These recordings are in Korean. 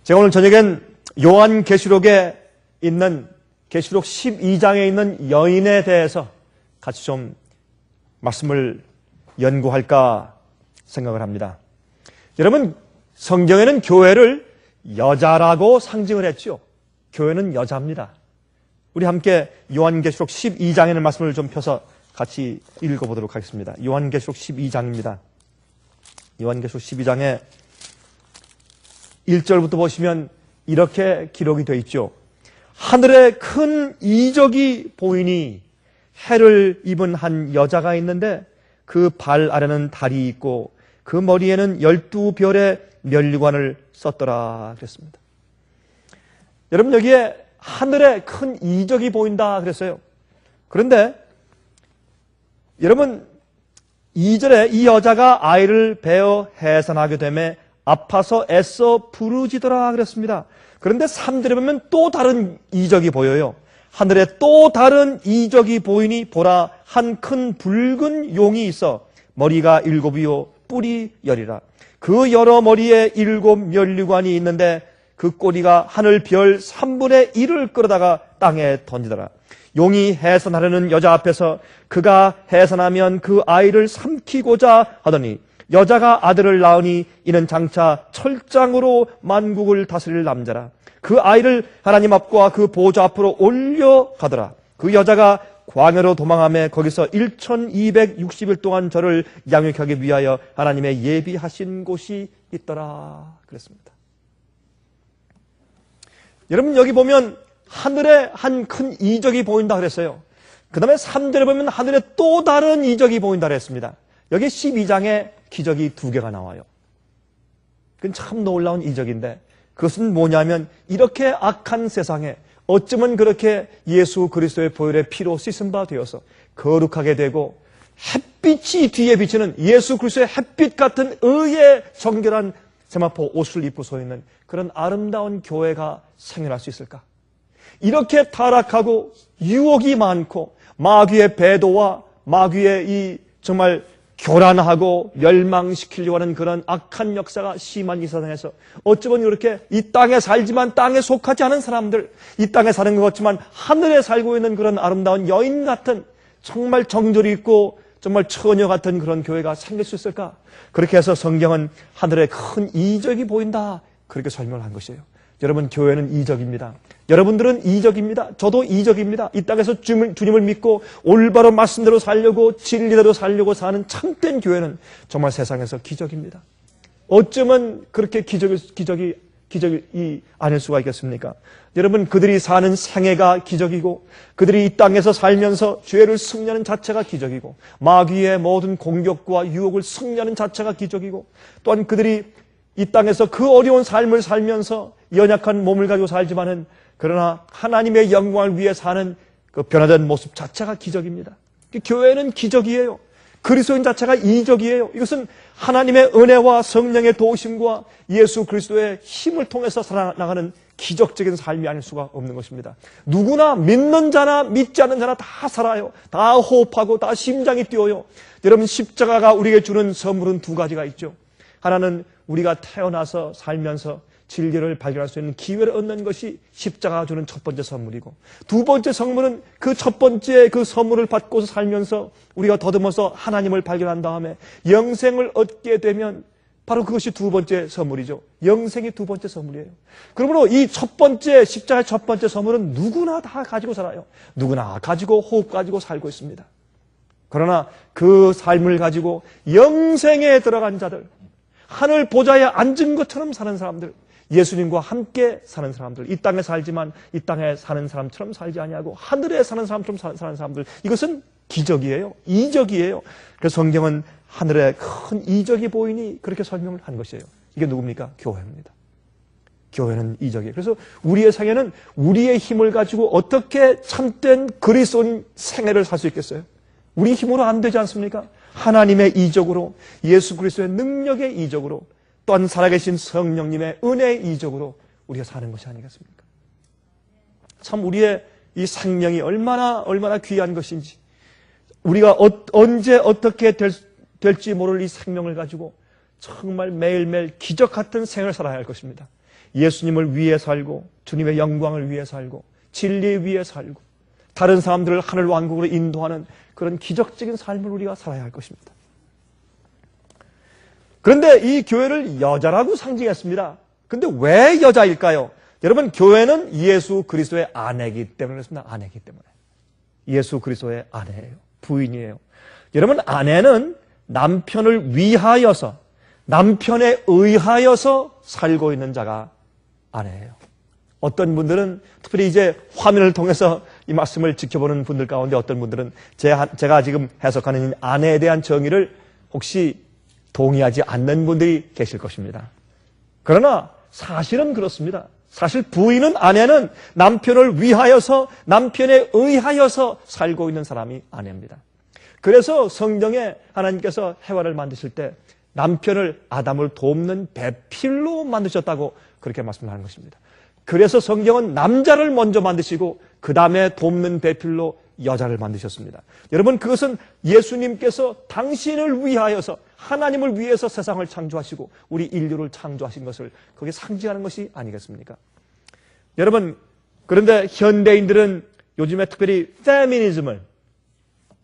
제가 오늘 저녁엔 요한계시록에 있는 계시록 12장에 있는 여인에 대해서 같이 좀 말씀을 연구할까 생각을 합니다. 여러분, 성경에는 교회를 여자라고 상징을 했죠. 교회는 여자입니다. 우리 함께 요한계시록 12장에 있는 말씀을 좀 펴서 같이 읽어보도록 하겠습니다. 요한계시록 12장입니다. 요한계시록 12장에 1절부터 보시면 이렇게 기록이 되어 있죠. 하늘에 큰 이적이 보이니 해를 입은 한 여자가 있는데 그 발 아래는 달이 있고 그 머리에는 12별의 면류관을 썼더라 그랬습니다. 여러분, 여기에 하늘에 큰 이적이 보인다 그랬어요. 그런데 여러분, 2절에 이 여자가 아이를 베어 해산하게 되매 아파서 애써 부르짖더라 그랬습니다. 그런데 3절에 보면 또 다른 이적이 보여요. 하늘에 또 다른 이적이 보이니 보라, 한 큰 붉은 용이 있어 머리가 7이요 뿔이 10이라. 그 여러 머리에 7 면류관이 있는데 그 꼬리가 하늘 별 3분의 1을 끌어다가 땅에 던지더라. 용이 해산하려는 여자 앞에서 그가 해산하면 그 아이를 삼키고자 하더니 여자가 아들을 낳으니 이는 장차 철장으로 만국을 다스릴 남자라. 그 아이를 하나님 앞과 그 보좌 앞으로 올려가더라. 그 여자가 광야로 도망하며 거기서 1260일 동안 저를 양육하기 위하여 하나님의 예비하신 곳이 있더라 그랬습니다. 여러분, 여기 보면 하늘에 한 큰 이적이 보인다 그랬어요. 그 다음에 3절에 보면 하늘에 또 다른 이적이 보인다 그랬습니다. 여기 12장에 기적이 2개가 나와요. 그건 참 놀라운 이적인데 그것은 뭐냐면 이렇게 악한 세상에 어쩌면 그렇게 예수 그리스도의 보혈의 피로 씻은 바 되어서 거룩하게 되고 햇빛이 뒤에 비치는 예수 그리스도의 햇빛 같은 의의 정결한 세마포 옷을 입고 서 있는 그런 아름다운 교회가 생겨날 수 있을까? 이렇게 타락하고 유혹이 많고 마귀의 배도와 마귀의 이 정말 교란하고 멸망시키려고 하는 그런 악한 역사가 심한 이 세상에서 어쩌면 이렇게 이 땅에 살지만 땅에 속하지 않은 사람들, 이 땅에 사는 것 같지만 하늘에 살고 있는 그런 아름다운 여인 같은 정말 정절이 있고 정말 처녀 같은 그런 교회가 생길 수 있을까? 그렇게 해서 성경은 하늘에 큰 이적이 보인다 그렇게 설명을 한 것이에요. 여러분, 교회는 이적입니다. 여러분들은 이적입니다. 저도 이적입니다. 이 땅에서 주님을 믿고 올바른 말씀대로 살려고 진리대로 살려고 사는 참된 교회는 정말 세상에서 기적입니다. 어쩌면 그렇게 기적이 아닐 수가 있겠습니까? 여러분, 그들이 사는 생애가 기적이고 그들이 이 땅에서 살면서 죄를 승리하는 자체가 기적이고 마귀의 모든 공격과 유혹을 승리하는 자체가 기적이고 또한 그들이 이 땅에서 그 어려운 삶을 살면서 연약한 몸을 가지고 살지만은 그러나 하나님의 영광을 위해 사는 그 변화된 모습 자체가 기적입니다. 교회는 기적이에요. 그리스도인 자체가 이적이에요. 이것은 하나님의 은혜와 성령의 도우심과 예수 그리스도의 힘을 통해서 살아나가는 기적적인 삶이 아닐 수가 없는 것입니다. 누구나 믿는 자나 믿지 않는 자나 다 살아요. 다 호흡하고 다 심장이 뛰어요. 여러분, 십자가가 우리에게 주는 선물은 2가지가 있죠. 하나는 우리가 태어나서 살면서 진리를 발견할 수 있는 기회를 얻는 것이 십자가가 주는 첫 번째 선물이고, 2번째 선물은 그 첫 번째 그 선물을 받고서 살면서 우리가 더듬어서 하나님을 발견한 다음에 영생을 얻게 되면 바로 그것이 2번째 선물이죠. 영생이 2번째 선물이에요. 그러므로 이 첫 번째 십자가의 첫 번째 선물은 누구나 다 가지고 살아요. 누구나 가지고 호흡 가지고 살고 있습니다. 그러나 그 삶을 가지고 영생에 들어간 자들, 하늘 보좌에 앉은 것처럼 사는 사람들, 예수님과 함께 사는 사람들, 이 땅에 살지만 이 땅에 사는 사람처럼 살지 아니하고 하늘에 사는 사람처럼 사는 사람들, 이것은 기적이에요. 이적이에요. 그래서 성경은 하늘에 큰 이적이 보이니 그렇게 설명을 한 것이에요. 이게 누굽니까? 교회입니다. 교회는 이적이에요. 그래서 우리의 생애는 우리의 힘을 가지고 어떻게 참된 그리스도인 생애를 살 수 있겠어요? 우리 힘으로 안 되지 않습니까? 하나님의 이적으로, 예수 그리스도의 능력의 이적으로, 또한 살아계신 성령님의 은혜의 이적으로 우리가 사는 것이 아니겠습니까? 참 우리의 이 생명이 얼마나 귀한 것인지, 우리가 언제 어떻게 될지 모를 이 생명을 가지고 정말 매일매일 기적 같은 생을 살아야 할 것입니다. 예수님을 위해 살고 주님의 영광을 위해 살고 진리 위해 살고 다른 사람들을 하늘 왕국으로 인도하는 그런 기적적인 삶을 우리가 살아야 할 것입니다. 그런데 이 교회를 여자라고 상징했습니다. 그런데 왜 여자일까요? 여러분, 교회는 예수 그리스도의 아내이기 때문에 그렇습니다. 아내이기 때문에. 예수 그리스도의 아내예요. 부인이에요. 여러분, 아내는 남편을 위하여서, 남편에 의하여서 살고 있는 자가 아내예요. 어떤 분들은 특별히 이제 화면을 통해서 이 말씀을 지켜보는 분들 가운데 어떤 분들은 제가 지금 해석하는 아내에 대한 정의를 혹시 동의하지 않는 분들이 계실 것입니다. 그러나 사실은 그렇습니다. 사실 부인은, 아내는 남편을 위하여서, 남편에 의하여서 살고 있는 사람이 아내입니다. 그래서 성경에 하나님께서 해와를 만드실 때 남편을, 아담을 돕는 배필로 만드셨다고 그렇게 말씀하는 것입니다. 그래서 성경은 남자를 먼저 만드시고 그 다음에 돕는 배필로 여자를 만드셨습니다. 여러분, 그것은 예수님께서 당신을 위하여서, 하나님을 위해서 세상을 창조하시고 우리 인류를 창조하신 것을 거기에 상징하는 것이 아니겠습니까? 여러분, 그런데 현대인들은 요즘에 특별히 페미니즘을,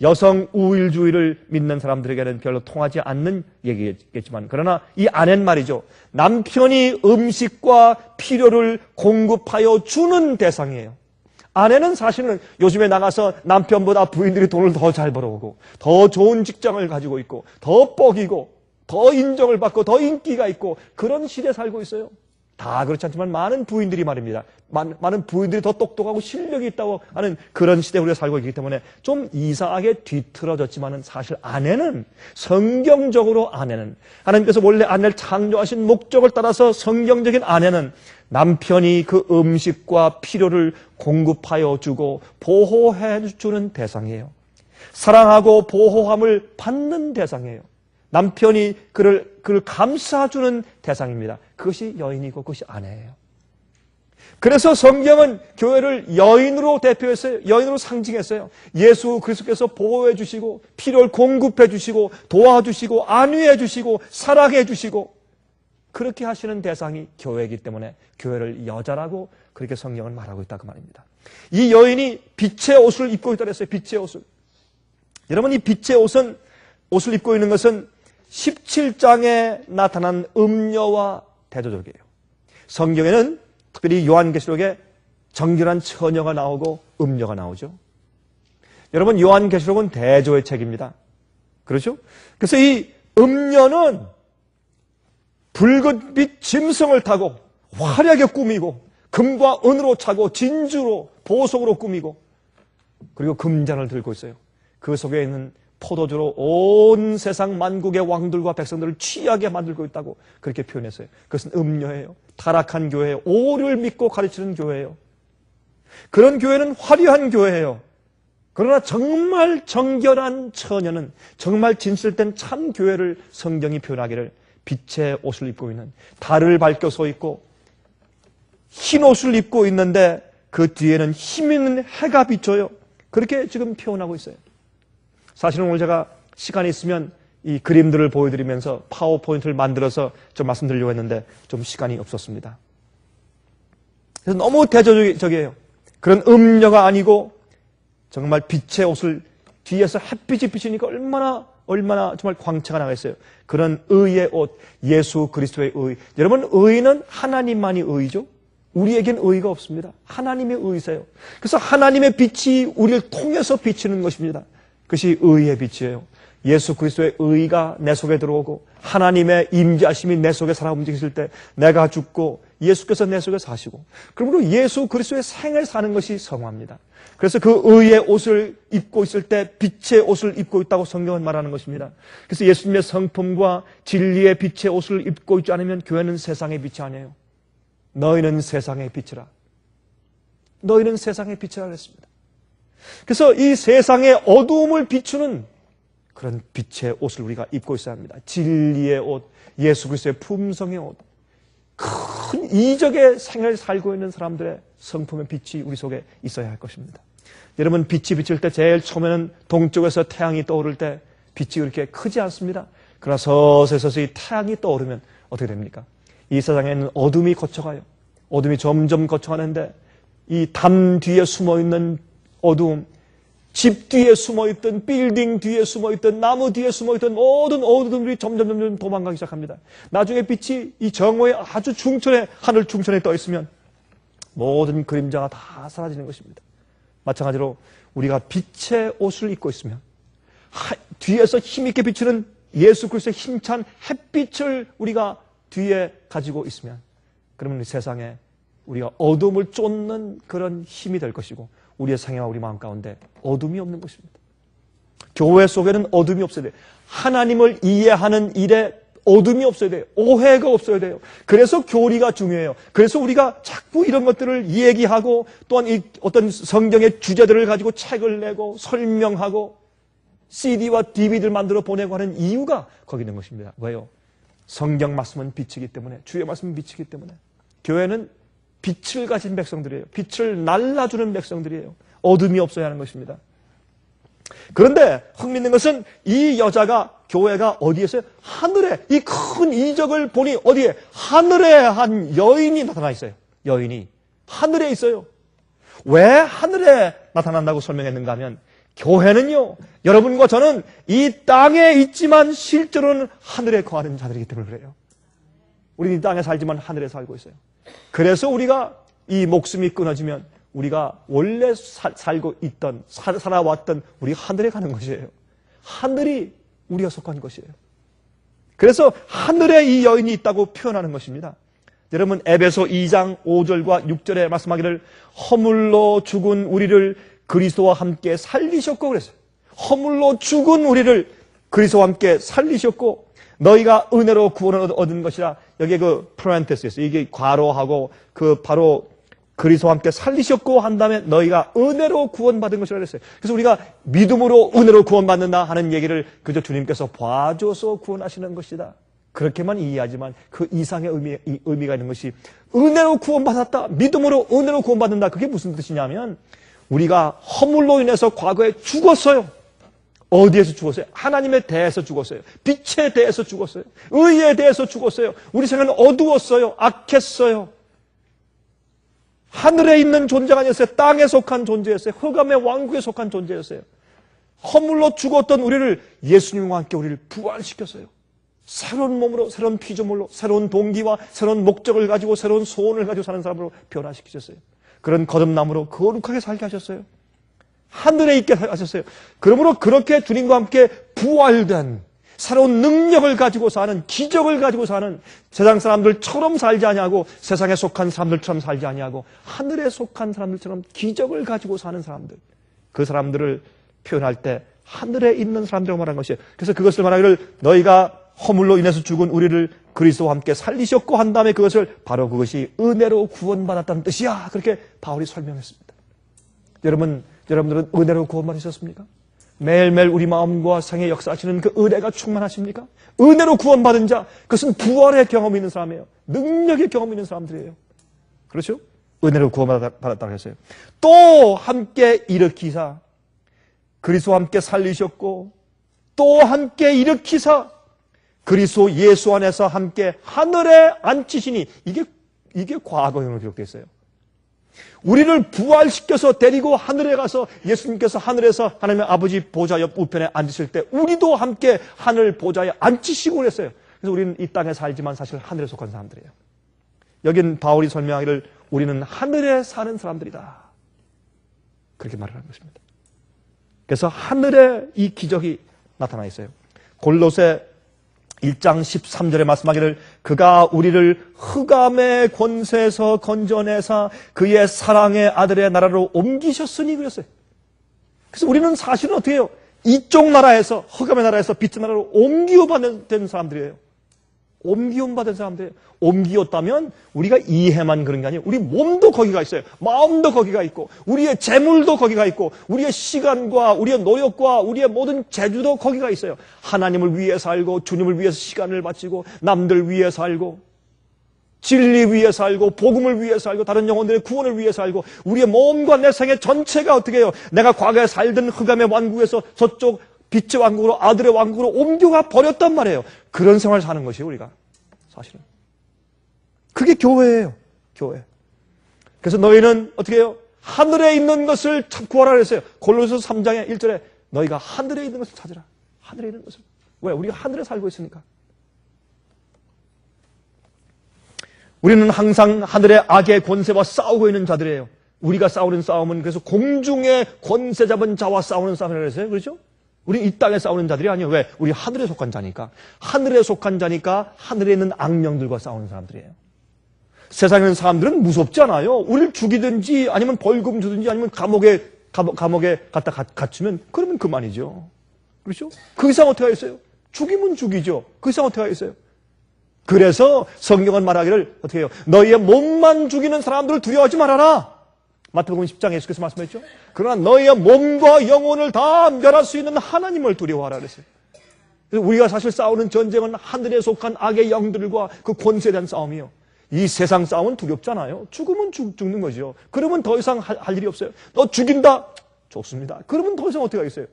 여성 우일주의를 믿는 사람들에게는 별로 통하지 않는 얘기겠지만, 그러나 이 아내는 말이죠, 남편이 음식과 필요를 공급하여 주는 대상이에요. 아내는 사실은 요즘에 나가서 남편보다 부인들이 돈을 더 잘 벌어오고 더 좋은 직장을 가지고 있고 더 뻑이고 더 인정을 받고 더 인기가 있고 그런 시대에 살고 있어요. 다 그렇지 않지만 많은 부인들이 말입니다. 많은 부인들이 더 똑똑하고 실력이 있다고 하는 그런 시대에 우리가 살고 있기 때문에 좀 이상하게 뒤틀어졌지만은 사실 아내는, 성경적으로 아내는, 하나님께서 원래 아내를 창조하신 목적을 따라서 성경적인 아내는 남편이 그 음식과 필요를 공급하여 주고 보호해 주는 대상이에요. 사랑하고 보호함을 받는 대상이에요. 남편이 그를 감싸주는 대상입니다. 그것이 여인이고 그것이 아내예요. 그래서 성경은 교회를 여인으로 대표했어요. 여인으로 상징했어요. 예수 그리스도께서 보호해 주시고 필요를 공급해 주시고 도와주시고 안위해 주시고 사랑해 주시고 그렇게 하시는 대상이 교회이기 때문에 교회를 여자라고 그렇게 성경은 말하고 있다 그 말입니다. 이 여인이 빛의 옷을 입고 있다 그랬어요. 빛의 옷을. 여러분, 이 빛의 옷을 입고 있는 것은 17장에 나타난 음녀와 대조적이에요. 성경에는 특별히 요한계시록에 정결한 처녀가 나오고 음녀가 나오죠. 여러분, 요한계시록은 대조의 책입니다. 그렇죠? 그래서 이 음녀는 붉은빛 짐승을 타고 화려하게 꾸미고 금과 은으로 차고 진주로 보석으로 꾸미고 그리고 금잔을 들고 있어요. 그 속에 있는 포도주로 온 세상 만국의 왕들과 백성들을 취하게 만들고 있다고 그렇게 표현했어요. 그것은 음녀예요. 타락한 교회예요. 오류를 믿고 가르치는 교회예요. 그런 교회는 화려한 교회예요. 그러나 정말 정결한 처녀는, 정말 진실된 참 교회를 성경이 표현하기를 빛의 옷을 입고 있는, 달을 밝혀 서 있고 흰 옷을 입고 있는데 그 뒤에는 힘 있는 해가 비쳐요. 그렇게 지금 표현하고 있어요. 사실은 오늘 제가 시간이 있으면 이 그림들을 보여드리면서 파워포인트를 만들어서 좀 말씀드리려고 했는데 좀 시간이 없었습니다. 그래서 너무 대조적이에요. 그런 음녀가 아니고 정말 빛의 옷을 뒤에서 햇빛이 비치니까 얼마나 정말 광채가 나겠어요. 그런 의의 옷, 예수 그리스도의 의. 여러분, 의는 하나님만이 의죠. 우리에겐 의가 없습니다. 하나님의 의세요. 그래서 하나님의 빛이 우리를 통해서 비치는 것입니다. 그것이 의의 빛이에요. 예수 그리스도의 의가 내 속에 들어오고 하나님의 임재하심이 내 속에 살아 움직이실 때 내가 죽고 예수께서 내 속에 사시고 그러므로 예수 그리스도의 생을 사는 것이 성화입니다. 그래서 그 의의 옷을 입고 있을 때 빛의 옷을 입고 있다고 성경은 말하는 것입니다. 그래서 예수님의 성품과 진리의 빛의 옷을 입고 있지 않으면 교회는 세상의 빛이 아니에요. 너희는 세상의 빛이라. 너희는 세상의 빛이라 그랬습니다. 그래서 이 세상의 어두움을 비추는 그런 빛의 옷을 우리가 입고 있어야 합니다. 진리의 옷, 예수 그리스도의 품성의 옷, 큰 이적의 생을 살고 있는 사람들의 성품의 빛이 우리 속에 있어야 할 것입니다. 여러분, 빛이 비칠 때 제일 처음에는 동쪽에서 태양이 떠오를 때 빛이 그렇게 크지 않습니다. 그러나 서서히 태양이 떠오르면 어떻게 됩니까? 이 세상에는 어둠이 거쳐가요. 어둠이 점점 거쳐가는데 이 담 뒤에 숨어있는 어두움, 집 뒤에 숨어있던, 빌딩 뒤에 숨어있던, 나무 뒤에 숨어있던 모든 어두움들이 점점 도망가기 시작합니다. 나중에 빛이 이 정오의 아주 중천에, 하늘 중천에 떠있으면 모든 그림자가 다 사라지는 것입니다. 마찬가지로 우리가 빛의 옷을 입고 있으면 뒤에서 힘있게 비추는 예수 그리스도의 힘찬 햇빛을 우리가 뒤에 가지고 있으면 그러면 이 세상에 우리가 어둠을 쫓는 그런 힘이 될 것이고 우리의 생애와 우리 마음 가운데 어둠이 없는 것입니다. 교회 속에는 어둠이 없어야 돼요. 하나님을 이해하는 일에 어둠이 없어야 돼요. 오해가 없어야 돼요. 그래서 교리가 중요해요. 그래서 우리가 자꾸 이런 것들을 얘기하고 또한 이 어떤 성경의 주제들을 가지고 책을 내고 설명하고 CD와 DVD를 만들어 보내고 하는 이유가 거기 있는 것입니다. 왜요? 성경 말씀은 빛이기 때문에, 주의 말씀은 빛이기 때문에. 교회는 빛을 가진 백성들이에요. 빛을 날라주는 백성들이에요. 어둠이 없어야 하는 것입니다. 그런데 흥미있는 것은 이 여자가, 교회가 어디에 있어요? 하늘에, 이 큰 이적을 보니 어디에? 하늘에 한 여인이 나타나 있어요. 여인이 하늘에 있어요. 왜 하늘에 나타난다고 설명했는가 하면 교회는요, 여러분과 저는 이 땅에 있지만 실제로는 하늘에 거하는 자들이기 때문에 그래요. 우리는 이 땅에 살지만 하늘에 살고 있어요. 그래서 우리가 이 목숨이 끊어지면 우리가 원래 살고 있던, 살아왔던 우리 하늘에 가는 것이에요. 하늘이 우리가 속한 것이에요. 그래서 하늘에 이 여인이 있다고 표현하는 것입니다. 여러분 에베소 2장 5절과 6절에 말씀하기를 허물로 죽은 우리를 그리스도와 함께 살리셨고 그랬어요. 허물로 죽은 우리를 그리스도와 함께 살리셨고 너희가 은혜로 구원을 얻은 것이라. 여기에 그 프로엔테스였어요. 이게 괄호하고 그 바로 그리스도와 함께 살리셨고 한 다음에 너희가 은혜로 구원받은 것이라 그랬어요. 그래서 우리가 믿음으로 은혜로 구원받는다 하는 얘기를 그저 주님께서 봐줘서 구원하시는 것이다. 그렇게만 이해하지만 그 이상의 의미가 있는 것이 은혜로 구원받았다. 믿음으로 은혜로 구원받는다. 그게 무슨 뜻이냐면 우리가 허물로 인해서 과거에 죽었어요. 어디에서 죽었어요? 하나님에 대해서 죽었어요. 빛에 대해서 죽었어요. 의에 대해서 죽었어요. 우리 생각은 어두웠어요. 악했어요. 하늘에 있는 존재가 아니었어요. 땅에 속한 존재였어요. 흑암의 왕국에 속한 존재였어요. 허물로 죽었던 우리를 예수님과 함께 우리를 부활시켰어요. 새로운 몸으로, 새로운 피조물로, 새로운 동기와 새로운 목적을 가지고 새로운 소원을 가지고 사는 사람으로 변화시키셨어요. 그런 거듭남으로 거룩하게 살게 하셨어요. 하늘에 있게 하셨어요. 그러므로 그렇게 주님과 함께 부활된 새로운 능력을 가지고 사는, 기적을 가지고 사는 세상 사람들처럼 살지 아니하고 세상에 속한 사람들처럼 살지 아니하고 하늘에 속한 사람들처럼 기적을 가지고 사는 사람들, 그 사람들을 표현할 때 하늘에 있는 사람들이라고 말한 것이에요. 그래서 그것을 말하기를 너희가 허물로 인해서 죽은 우리를 그리스도와 함께 살리셨고 한 다음에 그것을 바로 그것이 은혜로 구원받았다는 뜻이야. 그렇게 바울이 설명했습니다. 여러분들은 은혜로 구원받으셨습니까? 매일매일 우리 마음과 생에 역사하시는 그 은혜가 충만하십니까? 은혜로 구원받은 자, 그것은 부활의 경험이 있는 사람이에요. 능력의 경험이 있는 사람들이에요. 그렇죠? 은혜로 구원받았다고 했어요. 또 함께 일으키사 그리스도와 함께 살리셨고 또 함께 일으키사 그리스도 예수 안에서 함께 하늘에 앉히시니 이게 과거형으로 기록되어 있어요. 우리를 부활시켜서 데리고 하늘에 가서 예수님께서 하늘에서 하나님의 아버지 보좌 옆 우편에 앉으실 때 우리도 함께 하늘 보좌에 앉히시고 그랬어요. 그래서 우리는 이 땅에 살지만 사실 하늘에 속한 사람들이에요. 여긴 바울이 설명하기를 우리는 하늘에 사는 사람들이다. 그렇게 말을 하는 것입니다. 그래서 하늘에 이 기적이 나타나 있어요. 골로새 1장 13절에 말씀하기를 그가 우리를 흑암의 권세에서 건져내사 그의 사랑의 아들의 나라로 옮기셨으니 그랬어요. 그래서 우리는 사실은 어떻게 해요? 이쪽 나라에서, 흑암의 나라에서 빛의 나라로 옮기어받은 사람들이에요. 옮기움받은 사람들이에요. 옮기었다면 우리가 이해만 그런 게 아니에요. 우리 몸도 거기가 있어요. 마음도 거기가 있고 우리의 재물도 거기가 있고 우리의 시간과 우리의 노력과 우리의 모든 재주도 거기가 있어요. 하나님을 위해 살고 주님을 위해서 시간을 바치고 남들 위해 살고 진리 위해 살고 복음을 위해 살고 다른 영혼들의 구원을 위해 살고 우리의 몸과 내 생애 전체가 어떻게 해요? 내가 과거에 살던 흑암의 왕국에서 저쪽 빛의 왕국으로 아들의 왕국으로 옮겨가 버렸단 말이에요. 그런 생활을 사는 것이에요. 우리가 사실은 그게 교회예요. 교회. 그래서 너희는 어떻게 해요? 하늘에 있는 것을 구하라 그랬어요. 골로새서 3장의 1절에 너희가 하늘에 있는 것을 찾으라. 하늘에 있는 것을. 왜? 우리가 하늘에 살고 있으니까. 우리는 항상 하늘의 악의 권세와 싸우고 있는 자들이에요. 우리가 싸우는 싸움은 그래서 공중의 권세 잡은 자와 싸우는 싸움이라고 했어요. 그렇죠? 우리 이 땅에 싸우는 자들이 아니에요. 왜? 우리 하늘에 속한 자니까. 하늘에 속한 자니까 하늘에 있는 악령들과 싸우는 사람들이에요. 세상에 있는 사람들은 무섭지 않아요. 우리를 죽이든지 아니면 벌금 주든지 아니면 감옥에 갖다 갇히면 그러면 그만이죠. 그렇죠? 그 이상 어떻게 하겠어요? 죽이면 죽이죠. 그 이상 어떻게 하겠어요? 그래서 성경은 말하기를 어떻게 해요? 너희의 몸만 죽이는 사람들을 두려워하지 말아라. 마태복음 10장에 예수께서 말씀했죠. 그러나 너희의 몸과 영혼을 다 멸할 수 있는 하나님을 두려워하라 그랬어요. 그래서 우리가 사실 싸우는 전쟁은 하늘에 속한 악의 영들과 그 권세에 대한 싸움이에요. 이 세상 싸움은 두렵잖아요. 죽으면 죽는 거죠. 그러면 더 이상 할 일이 없어요. 너 죽인다? 좋습니다. 그러면 더 이상 어떻게 하겠어요?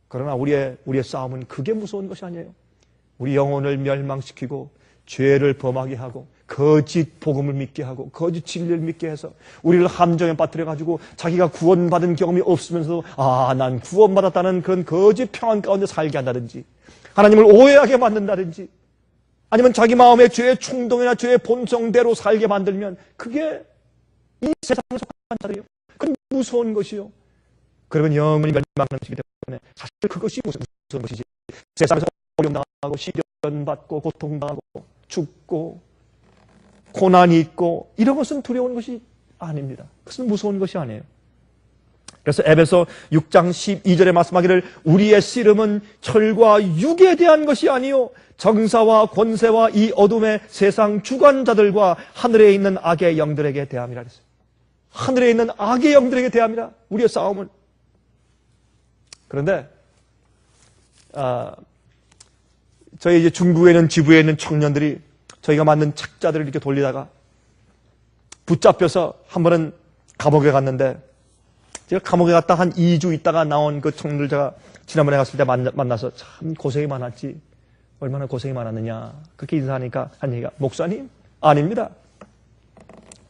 그러나 우리의 싸움은 그게 무서운 것이 아니에요. 우리 영혼을 멸망시키고 죄를 범하게 하고 거짓 복음을 믿게 하고 거짓 진리를 믿게 해서 우리를 함정에 빠뜨려가지고 자기가 구원받은 경험이 없으면서도 난 구원받았다는 그런 거짓 평안 가운데 살게 한다든지 하나님을 오해하게 만든다든지 아니면 자기 마음의 죄의 충동이나 죄의 본성대로 살게 만들면 그게 이 세상에 속한 자들이에요. 그건 무서운 것이요. 그러면 영원히 멸망하는 것이기 때문에 사실 그것이 무서운 것이지. 세상에서 어려움 당하고 시련받고 고통당하고 죽고 고난이 있고 이런 것은 두려운 것이 아닙니다. 그것은 무서운 것이 아니에요. 그래서 에베소 6장 12절에 말씀하기를 우리의 씨름은 혈과 육에 대한 것이 아니요 정사와 권세와 이 어둠의 세상 주관자들과 하늘에 있는 악의 영들에게 대함이라 그랬어요. 하늘에 있는 악의 영들에게 대함이라 우리의 싸움은. 그런데 저희 이제 중국에 있는 지부에 있는 청년들이 저희가 만든 책자들을 이렇게 돌리다가 붙잡혀서 한 번은 감옥에 갔는데 제가 감옥에 갔다 한 2주 있다가 나온 그 청년들 제가 지난번에 갔을 때 만나서 참 고생이 많았지. 얼마나 고생이 많았느냐. 그렇게 인사하니까 한 얘기가 목사님? 아닙니다.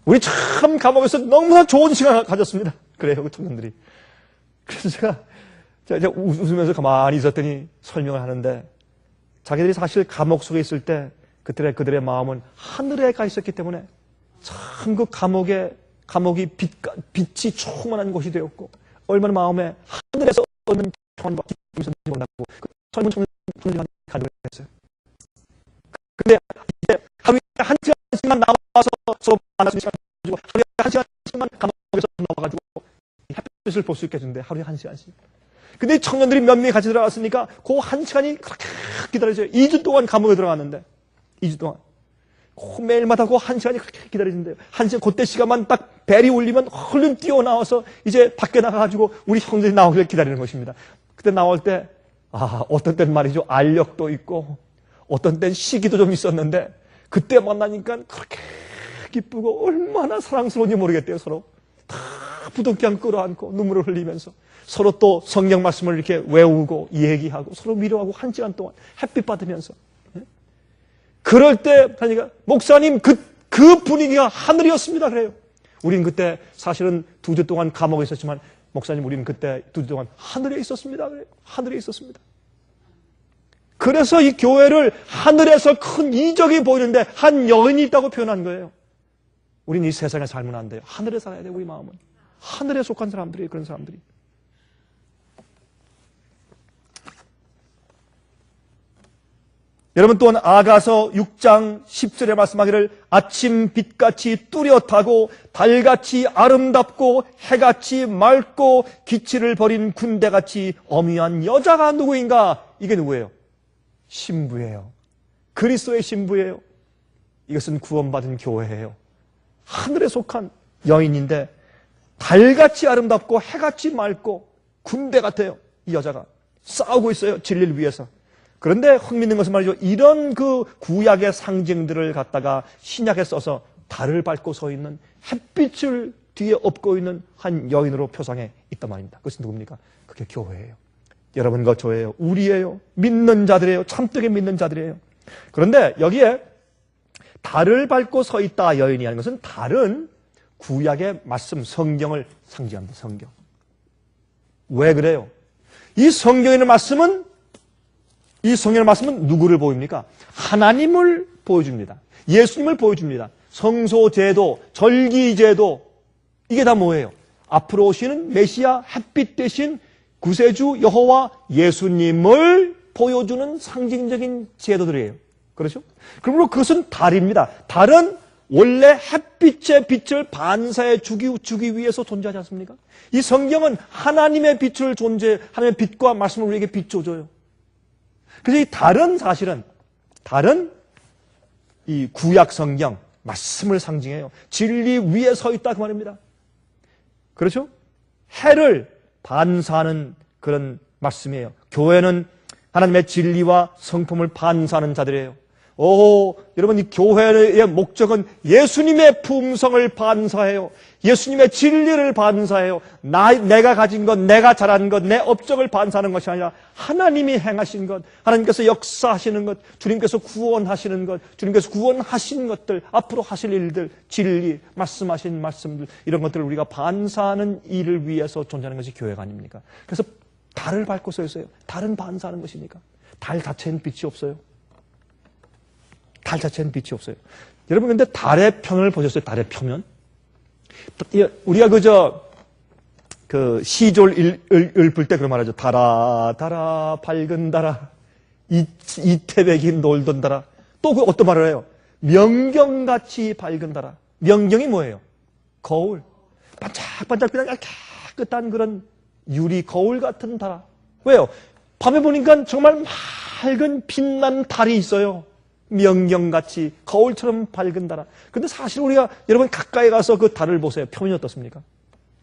우리 참 감옥에서 너무나 좋은 시간을 가졌습니다. 그래요, 그 청년들이. 그래서 제가 웃으면서 가만히 있었더니 설명을 하는데 자기들이 사실 감옥 속에 있을 때 그들의 마음은 하늘에 가 있었기 때문에 참 그 감옥이 빛이 충만한 곳이 되었고 얼마나 마음에 하늘에서 오는 평안과 기쁨이 선지고 그 젊은 청년들이 가득 했어요. 근데 이제 하루에 한 시간씩만 나와서 서로 만날 수 있는 시간 가지고 하루에 한 시간씩만 감옥에서 나와가지고 햇빛을 볼 수 있게 해주는데 하루에 한 시간씩. 근데 청년들이 몇 명이 같이 들어갔으니까 그 한 시간이 그렇게 기다려져요. 2주 동안 감옥에 들어갔는데 2주 동안 매일마다 그 한 시간이 그렇게 기다려진대요. 한 시간 그때 시간만 딱 벨이 울리면 얼른 뛰어나와서 이제 밖에 나가가지고 우리 형들이 나오길 기다리는 것입니다. 그때 나올 때 어떤 때는 말이죠 알력도 있고 어떤 때는 시기도 좀 있었는데 그때 만나니까 그렇게 기쁘고 얼마나 사랑스러운지 모르겠대요. 서로 다 부둥켜 끌어안고 눈물을 흘리면서 서로 또 성경 말씀을 이렇게 외우고 얘기하고 서로 위로하고 한 시간 동안 햇빛 받으면서 그럴 때 하니까 목사님 그 분위기가 하늘이었습니다. 그래요. 우린 그때 사실은 2주 동안 감옥에 있었지만 목사님 우리는 그때 2주 동안 하늘에 있었습니다. 그래요. 하늘에 있었습니다. 그래서 이 교회를 하늘에서 큰 이적이 보이는데 한 여인이 있다고 표현한 거예요. 우린 이 세상에 살면 안 돼요. 하늘에 살아야 돼요. 우리 마음은. 하늘에 속한 사람들이 그런 사람들이. 여러분 또한 아가서 6장 10절에 말씀하기를 아침 빛같이 뚜렷하고 달같이 아름답고 해같이 맑고 기치를 버린 군대같이 어미한 여자가 누구인가? 이게 누구예요? 신부예요. 그리스도의 신부예요. 이것은 구원받은 교회예요. 하늘에 속한 여인인데 달같이 아름답고 해같이 맑고 군대 같아요. 이 여자가 싸우고 있어요. 진리를 위해서. 그런데 흥미있는 것은 말이죠. 이런 그 구약의 상징들을 갖다가 신약에 써서 달을 밟고 서 있는 햇빛을 뒤에 업고 있는 한 여인으로 표상해 있단 말입니다. 그것은 누굽니까? 그게 교회예요. 여러분과 저예요. 우리예요. 믿는 자들이에요. 참되게 믿는 자들이에요. 그런데 여기에 달을 밟고 서 있다 여인이 하는 것은 달은 구약의 말씀, 성경을 상징합니다. 성경. 왜 그래요? 이 성경의 말씀은 누구를 보입니까? 하나님을 보여줍니다. 예수님을 보여줍니다. 성소제도, 절기제도, 이게 다 뭐예요? 앞으로 오시는 메시아, 햇빛 대신 구세주 여호와 예수님을 보여주는 상징적인 제도들이에요. 그렇죠? 그러므로 그것은 달입니다. 달은 원래 햇빛의 빛을 반사해 주기 위해서 존재하지 않습니까? 이 성경은 하나님의 빛을 하나님의 빛과 말씀을 우리에게 비춰줘요. 그래서 이 달은 사실은, 이 구약 성경, 말씀을 상징해요. 진리 위에 서 있다 그 말입니다. 그렇죠? 해를 반사하는 그런 말씀이에요. 교회는 하나님의 진리와 성품을 반사하는 자들이에요. 여러분, 이 교회의 목적은 예수님의 품성을 반사해요. 예수님의 진리를 반사해요. 내가 가진 것, 내가 잘한 것, 내 업적을 반사하는 것이 아니라 하나님이 행하신 것, 하나님께서 역사하시는 것, 주님께서 구원하시는 것, 주님께서 구원하신 것들, 앞으로 하실 일들, 진리, 말씀하신 말씀들, 이런 것들을 우리가 반사하는 일을 위해서 존재하는 것이 교회가 아닙니까? 그래서 달을 밟고 서 있어요. 달은 반사하는 것이니까. 달 자체는 빛이 없어요. 달 자체는 빛이 없어요. 여러분, 근데 달의 표면을 보셨어요? 달의 표면? 우리가 시졸 읊을 때 그런 말 하죠. 달아, 달아, 밝은 달아, 이태백이 놀던 달아. 또 어떤 말을 해요? 명경같이 밝은 달아. 명경이 뭐예요? 거울. 반짝반짝 그냥 깨끗한 그런 유리 거울 같은 달아. 왜요? 밤에 보니까 정말 맑은 빛난 달이 있어요. 명경같이 거울처럼 밝은 달아. 근데 사실 우리가 여러분 가까이 가서 그 달을 보세요. 표면이 어떻습니까?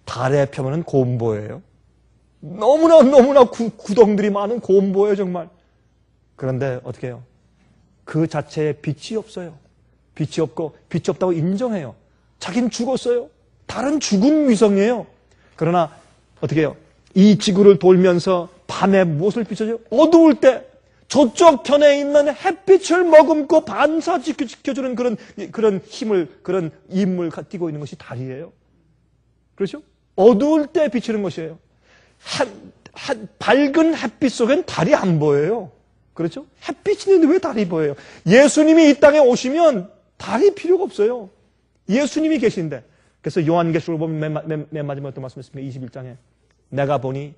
달의 표면은 곰보예요. 너무나 구덩들이 많은 곰보예요, 정말. 그런데 어떻게 해요? 그 자체에 빛이 없어요. 빛이 없고 빛이 없다고 인정해요. 자기는 죽었어요. 달은 죽은 위성이에요. 그러나 어떻게 해요? 이 지구를 돌면서 밤에 무엇을 비춰줘요? 어두울 때 저쪽 편에 있는 햇빛을 머금고 반사시켜주는 그런 힘을, 그런 임무를 띠고 있는 것이 달이에요. 그렇죠? 어두울 때 비치는 것이에요. 밝은 햇빛 속엔 달이 안 보여요. 그렇죠? 햇빛이 있는데 왜 달이 보여요? 예수님이 이 땅에 오시면 달이 필요가 없어요. 예수님이 계신데. 그래서 요한계시록을 보면 맨 마지막에 어떤 말씀했습니까? 21장에. 내가 보니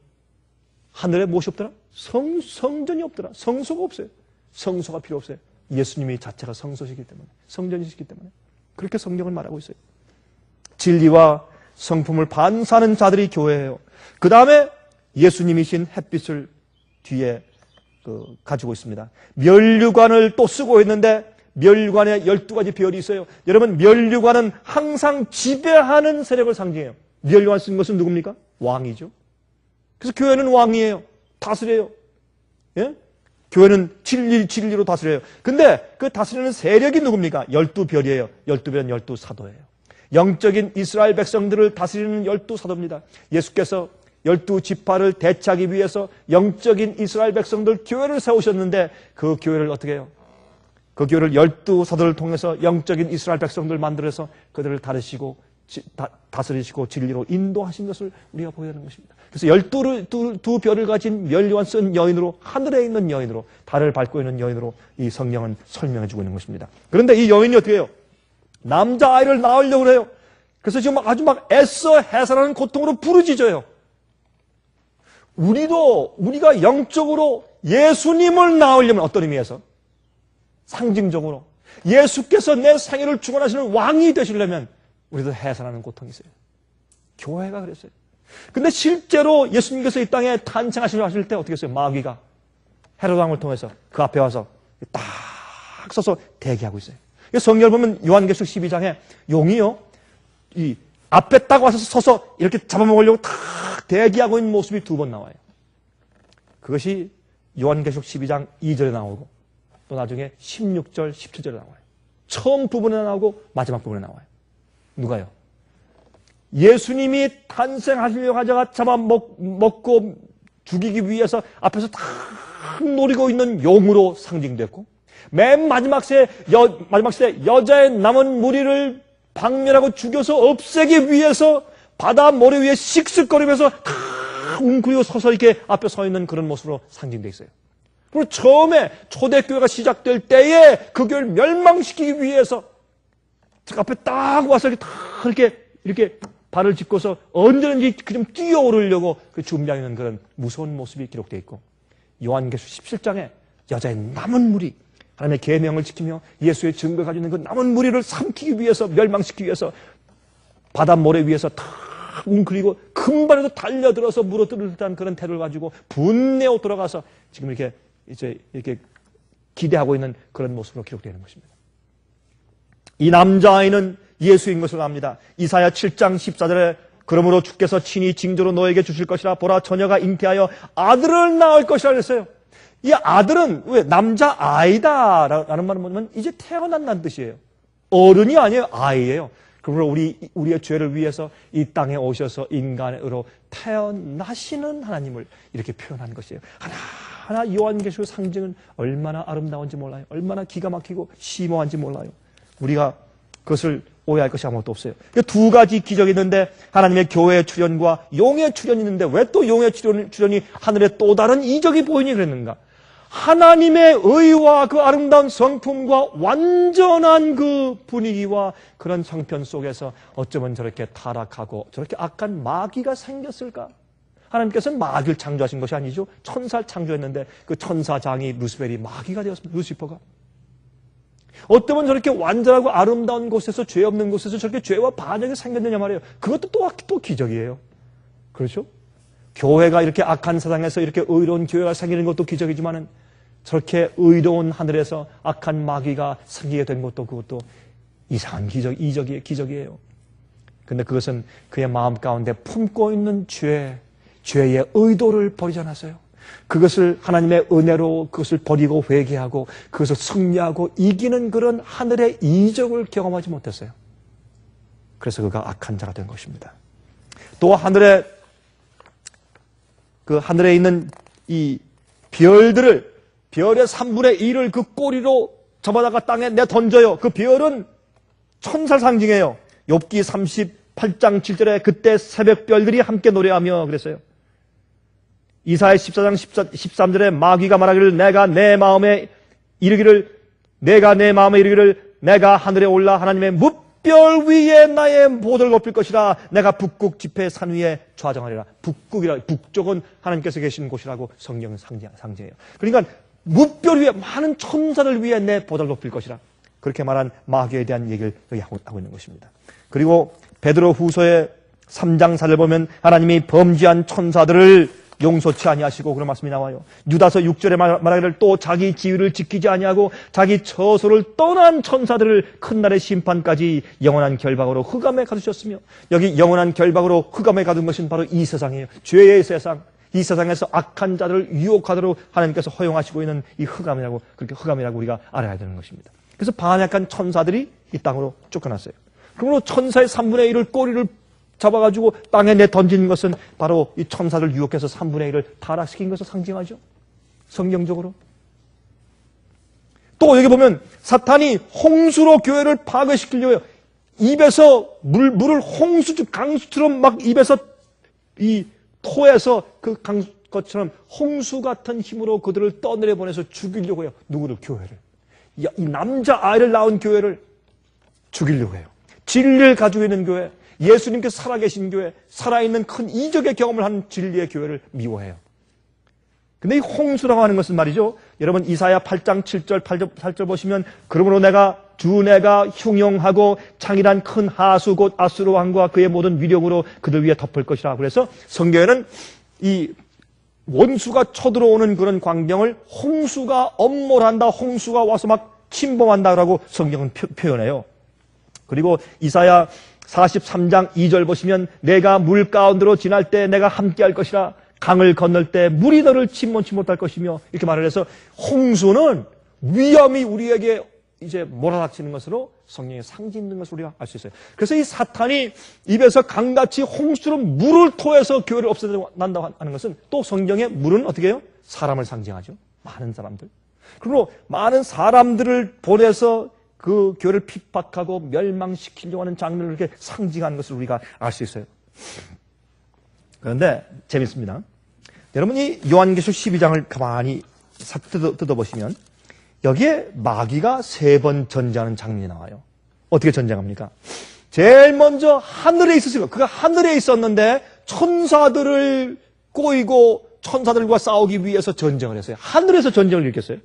하늘에 무엇이 없더라? 성전이 없더라. 성소가 없어요. 성소가 필요 없어요. 예수님이 자체가 성소시기 때문에, 성전이시기 때문에. 그렇게 성경을 말하고 있어요. 진리와 성품을 반사하는 자들이 교회예요. 그 다음에 예수님이신 햇빛을 뒤에 가지고 있습니다. 면류관을 또 쓰고 있는데 면류관에 12가지 별이 있어요. 여러분, 면류관은 항상 지배하는 세력을 상징해요. 면류관 쓴 것은 누굽니까? 왕이죠. 그래서 교회는 왕이에요. 다스려요. 예? 교회는 진리로 다스려요. 근데 그 다스리는 세력이 누굽니까? 12별이에요. 12별은 12사도예요. 영적인 이스라엘 백성들을 다스리는 12사도입니다. 예수께서 12지파를 대체하기 위해서 영적인 이스라엘 백성들 교회를 세우셨는데 그 교회를 어떻게 해요? 그 교회를 12사도를 통해서 영적인 이스라엘 백성들 만들어서 그들을 다스리시고 진리로 인도하신 것을 우리가 보여야 하는 것입니다. 그래서 12별을 가진 면류관 쓴 여인으로, 하늘에 있는 여인으로, 달을 밟고 있는 여인으로 이 성경은 설명해주고 있는 것입니다. 그런데 이 여인이 어떻게 해요? 남자아이를 낳으려고 해요. 그래서 지금 아주 애써 해산하는 고통으로 부르짖어요. 우리가 영적으로 예수님을 낳으려면 어떤 의미에서? 상징적으로 예수께서 내 생애를 주관하시는 왕이 되시려면 우리도 해산하는 고통이 있어요. 교회가 그랬어요. 근데 실제로 예수님께서 이 땅에 탄생하실 때 어떻게 했어요? 마귀가 헤롯 왕을 통해서 그 앞에 와서 딱 서서 대기하고 있어요. 성경을 보면 요한계시록 12장에 용이요, 이 앞에 딱 와서 서서 이렇게 잡아먹으려고 탁 대기하고 있는 모습이 2번 나와요. 그것이 요한계시록 12장 2절에 나오고 또 나중에 16절, 17절에 나와요. 처음 부분에 나오고 마지막 부분에 나와요. 누가요? 예수님이 탄생하시려고 하다가 잡아먹고 죽이기 위해서 앞에서 탁 노리고 있는 용으로 상징됐고, 맨 마지막 시대 여자의 남은 무리를 박멸하고 죽여서 없애기 위해서 바다 모래 위에 씩씩거리면서 다 웅크리고 서서 이렇게 앞에 서 있는 그런 모습으로 상징되어 있어요. 그리고 처음에 초대교회가 시작될 때에 그 교회를 멸망시키기 위해서 앞에 딱 와서 이렇게 발을 짚고서 언제든지 좀 뛰어오르려고 준비하고 있는 그런 무서운 모습이 기록되어 있고, 요한계시록 17장에 여자의 남은 무리, 하나님의 계명을 지키며 예수의 증거를 가지고 있는 그 남은 무리를 삼키기 위해서, 멸망시키기 위해서 바다 모래 위에서 탁 웅크리고 금발에도 달려들어서 물어뜯을 듯한 그런 태도를 가지고 분내어 돌아가서 지금 이렇게 기대하고 있는 그런 모습으로 기록되어 있는 것입니다. 이 남자아이는 예수인 것을 압니다. 이사야 7장 14절에 그러므로 주께서 친히 징조로 너에게 주실 것이라. 보라, 처녀가 잉태하여 아들을 낳을 것이라 그랬어요. 이 아들은 왜 남자아이다라는 말은 뭐냐면 이제 태어난다는 뜻이에요. 어른이 아니에요. 아이예요. 그러므로 우리의 죄를 위해서 이 땅에 오셔서 인간으로 태어나시는 하나님을 이렇게 표현한 것이에요. 하나하나 요한계시록 상징은 얼마나 아름다운지 몰라요. 얼마나 기가 막히고 심오한지 몰라요. 우리가 그것을 오해할 것이 아무것도 없어요. 두 가지 기적이 있는데 하나님의 교회의 출현과 용의 출현이 있는데 왜 또 용의 출현이 하늘에 또 다른 이적이 보이니 그랬는가? 하나님의 의와 그 아름다운 성품과 완전한 그 분위기와 그런 형편 속에서 어쩌면 저렇게 타락하고 저렇게 악한 마귀가 생겼을까? 하나님께서는 마귀를 창조하신 것이 아니죠. 천사를 창조했는데 그 천사장이 루시펠이 마귀가 되었습니다. 루시퍼가. 어쩌면 저렇게 완전하고 아름다운 곳에서, 죄 없는 곳에서 저렇게 죄와 반역이 생겼느냐 말이에요. 그것도 또 기적이에요. 그렇죠? 교회가 이렇게 악한 세상에서 이렇게 의로운 교회가 생기는 것도 기적이지만은 저렇게 의로운 하늘에서 악한 마귀가 생기게 된 것도 그것도 이상한 기적이에요. 근데 그것은 그의 마음 가운데 품고 있는 죄의 의도를 버리지 않았어요. 그것을 하나님의 은혜로 그것을 버리고 회개하고 그것을 승리하고 이기는 그런 하늘의 이적을 경험하지 못했어요. 그래서 그가 악한 자가 된 것입니다. 또 하늘에 있는 이 별의 3분의 1을 그 꼬리로 잡아다가 땅에 내던져요. 그 별은 천사를 상징해요. 욥기 38장 7절에 그때 새벽별들이 함께 노래하며 그랬어요. 이사야 14장 13절에 마귀가 말하기를 내가 내 마음에 이르기를 내가 하늘에 올라 하나님의 뭇별 위에 나의 보도를 높일 것이라. 내가 북극 지폐 산 위에 좌정하리라. 북쪽은 하나님께서 계시는 곳이라고 성경은 상징해요. 그러니까 뭇별 위에 많은 천사를 위해 내 보도를 높일 것이라. 그렇게 말한 마귀에 대한 얘기를 여기 하고 있는 것입니다. 그리고 베드로 후서의 3장 4를 보면 하나님이 범죄한 천사들을 용서치 아니하시고 그런 말씀이 나와요. 유다서 6절에 말하기를 또 자기 지위를 지키지 아니하고 자기 처소를 떠난 천사들을 큰 날의 심판까지 영원한 결박으로 흑암에 가두셨으며, 여기 영원한 결박으로 흑암에 가둔 것은 바로 이 세상이에요. 죄의 세상. 이 세상에서 악한 자들을 유혹하도록 하나님께서 허용하시고 있는 이 흑암이라고 우리가 알아야 되는 것입니다. 그래서 반역한 천사들이 이 땅으로 쫓겨났어요. 그러므로 천사의 3분의 1을 꼬리를 잡아가지고 땅에 내던진 것은 바로 이 천사를 유혹해서 3분의 1을 타락시킨 것을 상징하죠. 성경적으로. 또 여기 보면 사탄이 홍수로 교회를 파괴시키려고 입에서 물을 강수처럼 막 입에서 이 토에서 그 것처럼 홍수 같은 힘으로 그들을 떠내려 보내서 죽이려고 해요. 누구를? 교회를. 이 남자아이를 낳은 교회를 죽이려고 해요. 진리를 가지고 있는 교회, 예수님께서 살아계신 교회, 살아있는 큰 이적의 경험을 한 진리의 교회를 미워해요. 근데 이 홍수라고 하는 것은 말이죠. 여러분 이사야 8장 7절 8절 보시면 그러므로 내가 흉용하고 창이란 큰 하수 곧 아수르 왕과 그의 모든 위력으로 그들 위에 덮을 것이라. 그래서 성경에는 이 원수가 쳐들어오는 그런 광경을 홍수가 엄몰한다, 홍수가 와서 막 침범한다라고 성경은 표현해요. 그리고 이사야 43장 2절 보시면 내가 물 가운데로 지날 때 내가 함께할 것이라. 강을 건널 때 물이 너를 침몰치 못할 것이며, 이렇게 말을 해서 홍수는 위험이 우리에게 이제 몰아닥치는 것으로 성령의 상징 있는 것을 우리가 알 수 있어요. 그래서 이 사탄이 입에서 강같이 홍수로 물을 토해서 교회를 없애난다고 하는 것은 또 성경의 물은 어떻게 해요? 사람을 상징하죠. 많은 사람들. 그리고 많은 사람들을 보내서 그 교회를 핍박하고 멸망시키려고 하는 장면을 이렇게 상징하는 것을 우리가 알 수 있어요. 그런데 재밌습니다. 여러분이 요한계시록 12장을 가만히 뜯어보시면 여기에 마귀가 3번 전쟁하는 장면이 나와요. 어떻게 전쟁합니까? 제일 먼저 하늘에 있었어요. 그가 하늘에 있었는데 천사들을 꼬이고 천사들과 싸우기 위해서 전쟁을 했어요. 하늘에서 전쟁을 일으켰어요.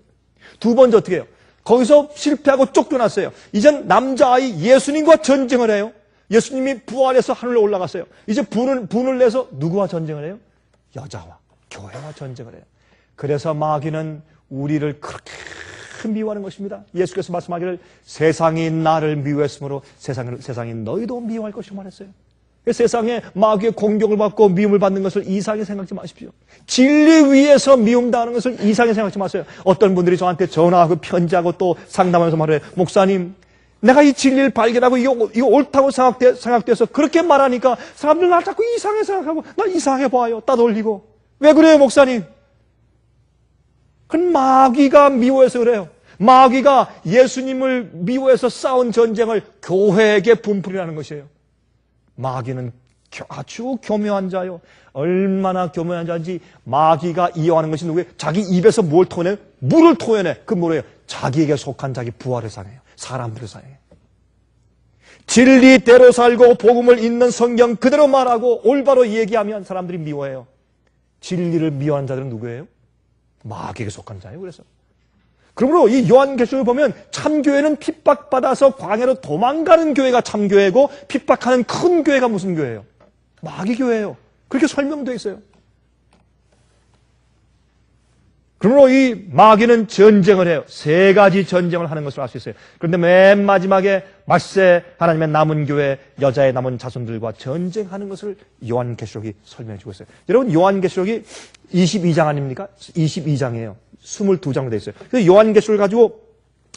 두 번째 어떻게 해요? 거기서 실패하고 쫓겨났어요. 이젠 남자아이 예수님과 전쟁을 해요. 예수님이 부활해서 하늘로 올라갔어요. 이제 분을 내서 누구와 전쟁을 해요? 여자와 교회와 전쟁을 해요. 그래서 마귀는 우리를 그렇게 미워하는 것입니다. 예수께서 말씀하기를 세상이 나를 미워했으므로 세상이 너희도 미워할 것이라고 말했어요. 세상에 마귀의 공격을 받고 미움을 받는 것을 이상하게 생각하지 마십시오. 진리 위에서 미움당하는 것을 이상하게 생각하지 마세요. 어떤 분들이 저한테 전화하고 편지하고 또 상담하면서 말해요. 목사님, 내가 이 진리를 발견하고 이거 옳다고 생각돼서 그렇게 말하니까 사람들 날 자꾸 이상하게 생각하고 날 이상하게 봐요. 따돌리고. 왜 그래요, 목사님? 그건 마귀가 미워해서 그래요. 마귀가 예수님을 미워해서 싸운 전쟁을 교회에게 분풀이라는 것이에요. 마귀는 아주 교묘한 자요. 얼마나 교묘한 자인지 마귀가 이용하는 것이 누구예요? 자기 입에서 뭘 토해내요? 물을 토해내. 그 뭐예요? 자기에게 속한 자기 부하를 상해요. 사람들을 상해요. 진리대로 살고 복음을 읽는 성경 그대로 말하고 올바로 얘기하면 사람들이 미워해요. 진리를 미워하는 자들은 누구예요? 마귀에게 속한 자예요. 그래서 그러므로 이 요한계시록을 보면 참교회는 핍박받아서 광야로 도망가는 교회가 참교회고 핍박하는 큰 교회가 무슨 교회예요? 마귀 교회예요. 그렇게 설명되어 있어요. 그러므로 이 마귀는 전쟁을 해요. 3가지 전쟁을 하는 것을 알 수 있어요. 그런데 맨 마지막에 말세 하나님의 남은 교회, 여자의 남은 자손들과 전쟁하는 것을 요한계시록이 설명해 주고 있어요. 여러분 요한계시록이 22장 아닙니까? 22장이에요. 22장으로 되어 있어요. 그래서 요한계시록을 가지고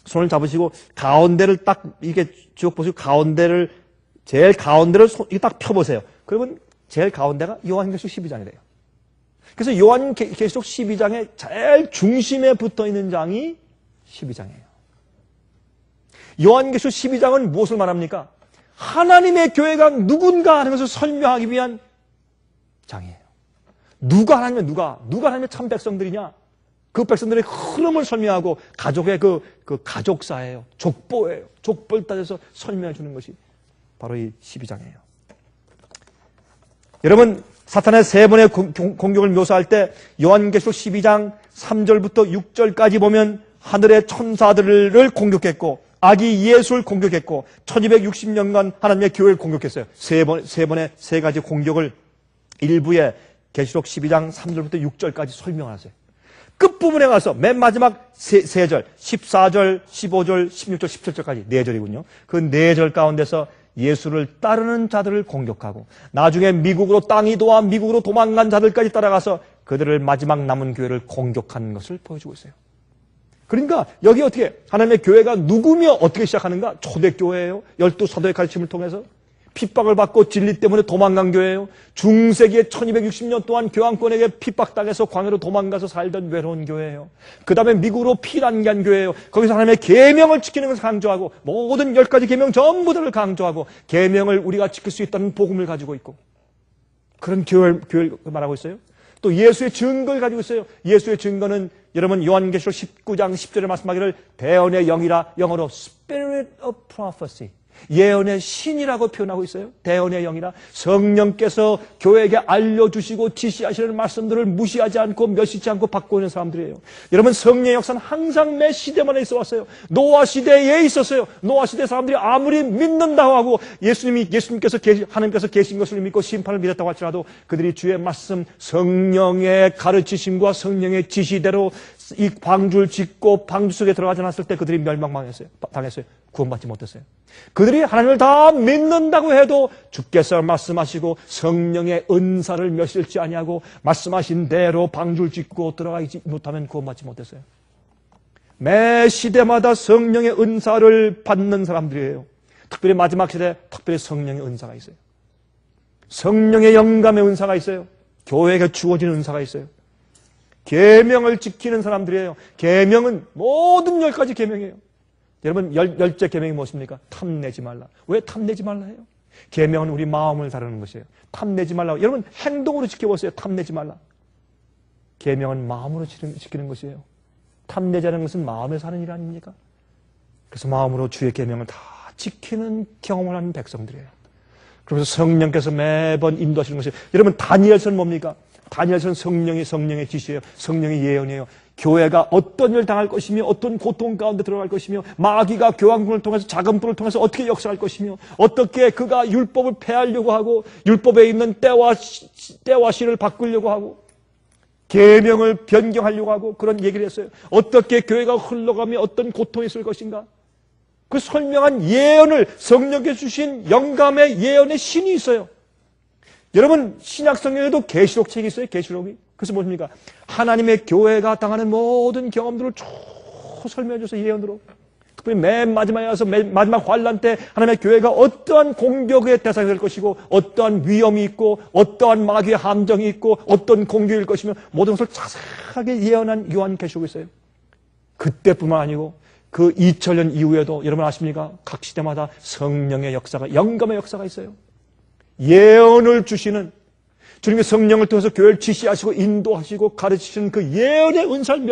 손을 잡으시고 가운데를 딱 이렇게 쭉 보시고 제일 가운데를 이렇게 딱 펴보세요. 그러면 제일 가운데가 요한계시록 12장이 돼요. 그래서 요한계시록 12장의 제일 중심에 붙어있는 장이 12장이에요. 요한계시록 12장은 무엇을 말합니까? 하나님의 교회가 누군가 하는 것을 설명하기 위한 장이에요. 누가 하나님의 하나님의 참 백성들이냐? 그 백성들의 흐름을 설명하고 가족의 그 가족사예요. 족보예요. 족보를 따져서 설명해 주는 것이 바로 이 12장이에요. 여러분 사탄의 3번의 공격을 묘사할 때 요한계시록 12장 3절부터 6절까지 보면 하늘의 천사들을 공격했고 아기 예수를 공격했고 1260년간 하나님의 교회를 공격했어요. 세 번의 3가지 공격을 일부에 계시록 12장 3절부터 6절까지 설명하세요. 끝부분에 가서 맨 마지막 3절, 14절, 15절, 16절, 17절까지 4절이군요. 그 4절 가운데서 예수를 따르는 자들을 공격하고 나중에 미국으로 도망간 자들까지 따라가서 그들을 마지막 남은 교회를 공격하는 것을 보여주고 있어요. 그러니까 여기 어떻게 하나님의 교회가 누구며 어떻게 시작하는가? 초대교회예요. 12사도의 가르침을 통해서 핍박을 받고 진리 때문에 도망간 교회예요. 중세기에 1260년 동안 교황권에게 핍박당해서 광야로 도망가서 살던 외로운 교회예요. 그 다음에 미국으로 피난간 교회예요. 거기서 하나님의 계명을 지키는 것을 강조하고 모든 10가지 계명 전부 다를 강조하고 계명을 우리가 지킬 수 있다는 복음을 가지고 있고 그런 교회를 말하고 있어요. 또 예수의 증거를 가지고 있어요. 예수의 증거는 여러분 요한계시록 19장 10절에 말씀하기를 대언의 영이라 영어로 Spirit of Prophecy 예언의 신이라고 표현하고 있어요. 대언의 영이라 성령께서 교회에게 알려주시고 지시하시는 말씀들을 무시하지 않고 멸시치 않고 받고 있는 사람들이에요. 여러분 성령의 역사는 항상 매 시대만에 있어 왔어요. 노아 시대에 있었어요. 노아 시대 사람들이 아무리 믿는다고 하고 하나님께서 계신 것을 믿고 심판을 믿었다고 할지라도 그들이 주의 말씀 성령의 가르치심과 성령의 지시대로 이 방주를 짓고 방주 속에 들어가지 않았을 때 그들이 멸망당했어요. 구원받지 못했어요. 그들이 하나님을 다 믿는다고 해도 주께서 말씀하시고 성령의 은사를 멸실치 아니하고 말씀하신 대로 방주를 짓고 들어가지 못하면 구원받지 못했어요. 매 시대마다 성령의 은사를 받는 사람들이에요. 특별히 마지막 시대 특별히 성령의 은사가 있어요. 성령의 영감의 은사가 있어요. 교회에게 주어지는 은사가 있어요. 계명을 지키는 사람들이에요. 계명은 모든 10가지 계명이에요. 여러분, 열째 계명이 무엇입니까? 탐내지 말라. 왜 탐내지 말라 해요? 계명은 우리 마음을 다루는 것이에요. 탐내지 말라고. 여러분, 행동으로 지켜보세요. 탐내지 말라. 계명은 마음으로 지키는 것이에요. 탐내자는 것은 마음에 사는 일 아닙니까? 그래서 마음으로 주의 계명을 다 지키는 경험을 하는 백성들이에요. 그래서 성령께서 매번 인도하시는 것이에요. 여러분, 다니엘서는 뭡니까? 다니엘서는 성령의 지시예요. 성령의 예언이에요. 교회가 어떤 일을 당할 것이며 어떤 고통 가운데 들어갈 것이며 마귀가 교황군을 통해서 자금꾼을 통해서 어떻게 역사할 것이며 어떻게 그가 율법을 폐하려고 하고 율법에 있는 때와 시를 바꾸려고 하고 계명을 변경하려고 하고 그런 얘기를 했어요. 어떻게 교회가 흘러가며 어떤 고통이 있을 것인가. 그 설명한 예언을 성령께 주신 영감의 예언의 신이 있어요. 여러분, 신약 성경에도 계시록 책이 있어요. 계시록이. 그래서 뭡니까? 하나님의 교회가 당하는 모든 경험들을 쭉 설명해 줘서 예언으로. 특별히 맨 마지막에 와서 마지막 환란 때 하나님의 교회가 어떠한 공격의 대상이 될 것이고 어떠한 위험이 있고 어떠한 마귀의 함정이 있고 어떤 공격일 것이며 모든 것을 자세하게 예언한 요한계시록이 있어요. 그때뿐만 아니고 그 2000년 이후에도 여러분 아십니까? 각 시대마다 성령의 역사가, 영감의 역사가 있어요. 예언을 주시는 주님의 성령을 통해서 교회를 지시하시고 인도하시고 가르치시는 그 예언의 은사를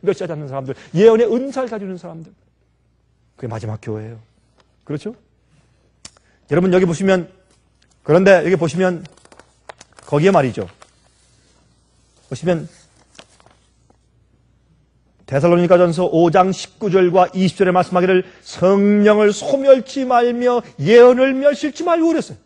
멸시하지 않는 사람들, 예언의 은사를 가지고 있는 사람들. 그게 마지막 교회예요. 그렇죠? 여러분 여기 보시면, 그런데 여기 보시면 거기에 말이죠. 보시면 데살로니가전서 5장 19절과 20절에 말씀하기를 성령을 소멸치 말며 예언을 멸실치 말고 그랬어요.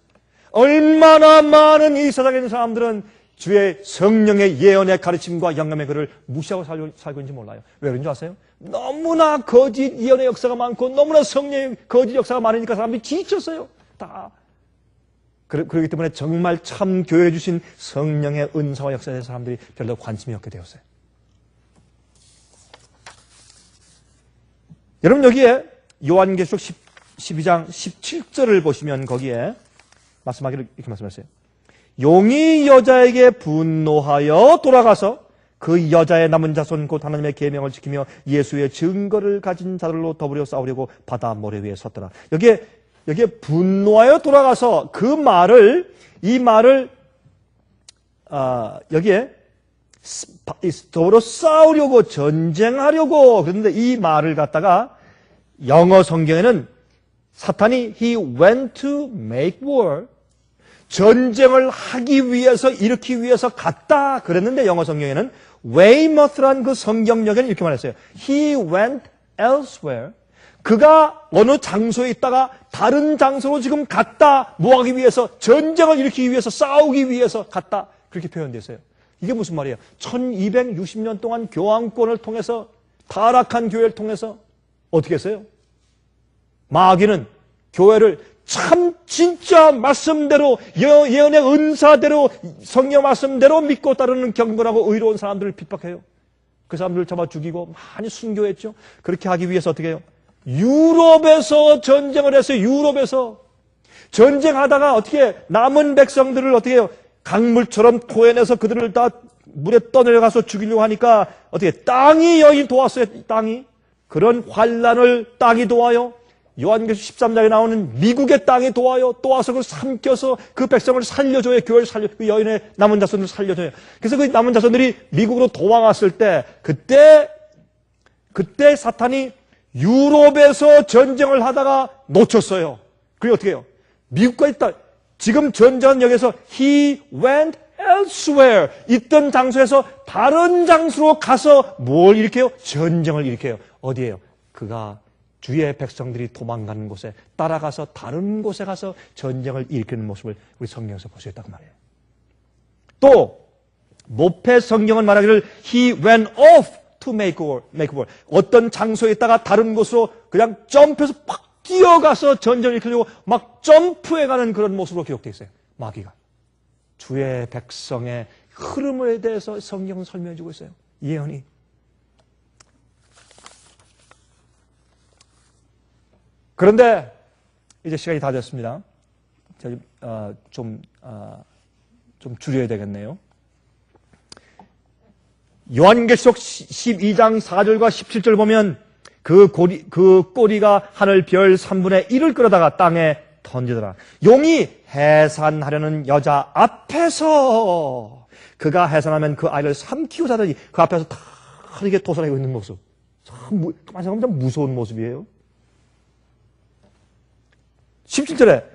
얼마나 많은 이 세상에 있는 사람들은 주의 성령의 예언의 가르침과 영감의 글을 무시하고 살고 있는지 몰라요. 왜 그런지 아세요? 너무나 거짓 예언의 역사가 많고 너무나 성령의 거짓 역사가 많으니까 사람들이 지쳤어요. 다. 그렇기 때문에 정말 참 교회에 주신 성령의 은사와 역사에 대해서 사람들이 별로 관심이 없게 되었어요. 여러분 여기에 요한계시록 12장 17절을 보시면 거기에 말씀하기를 이렇게 말씀하세요. 용이 여자에게 분노하여 돌아가서 그 여자의 남은 자손 곧 하나님의 계명을 지키며 예수의 증거를 가진 자들로 더불어 싸우려고 바다 모래 위에 섰더라. 여기에 분노하여 돌아가서 이 말을 여기에 더불어 싸우려고 전쟁하려고 그런데 이 말을 갖다가 영어 성경에는 사탄이 he went to make war 전쟁을 하기 위해서 일으키기 위해서 갔다 그랬는데 영어 성경에는 Weymouth라는 그 성경역에는 이렇게 말했어요. He went elsewhere. 그가 어느 장소에 있다가 다른 장소로 지금 갔다. 뭐 하기 위해서? 전쟁을 일으키기 위해서 싸우기 위해서 갔다. 그렇게 표현되어 있어요. 이게 무슨 말이에요? 1260년 동안 교황권을 통해서 타락한 교회를 통해서 어떻게 했어요? 마귀는 교회를 참 진짜 말씀대로 예언의 은사대로 성령 말씀대로 믿고 따르는 경건하고 의로운 사람들을 핍박해요. 그 사람들을 잡아 죽이고 많이 순교했죠. 그렇게 하기 위해서 어떻게 해요? 유럽에서 전쟁을 했어요. 유럽에서 전쟁하다가 어떻게 남은 백성들을 어떻게 해요? 강물처럼 토해내서 그들을 다 물에 떠내려가서 죽이려고 하니까 어떻게 땅이 여인 도왔어요. 땅이 그런 환란을 땅이 도와요. 요한계시록 13장에 나오는 미국의 땅이 도와요. 또 와서 그걸 삼켜서 그 백성을 살려줘요. 교회를 그 여인의 남은 자손을 살려줘요. 그래서 그 남은 자손들이 미국으로 도망왔을 때 그때 사탄이 유럽에서 전쟁을 하다가 놓쳤어요. 그게 어떻게 해요? 미국과 있다. 지금 전쟁은 여기서 he went elsewhere. 있던 장소에서 다른 장소로 가서 뭘 일으켜요? 전쟁을 일으켜요. 어디에요? 그가 주의 백성들이 도망가는 곳에 따라가서 다른 곳에 가서 전쟁을 일으키는 모습을 우리 성경에서 볼 수 있다고 말이에요. 또 모페 성경은 말하기를 he went off to make war. 어떤 장소에 있다가 다른 곳으로 그냥 점프해서 팍 뛰어가서 전쟁을 일으키려고 막 점프해가는 그런 모습으로 기록되어 있어요. 마귀가. 주의 백성의 흐름에 대해서 성경은 설명해주고 있어요. 예언이. 그런데 이제 시간이 다 됐습니다. 좀 줄여야 되겠네요. 요한계시록 12장 4절과 17절 보면 그 꼬리가 하늘 별 3분의 1을 끌어다가 땅에 던지더라. 용이 해산하려는 여자 앞에서, 그가 해산하면 그 아이를 삼키고 자더니 그 앞에서 다 이렇게 도살하고 있는 모습. 참 무서운 모습이에요. 17절에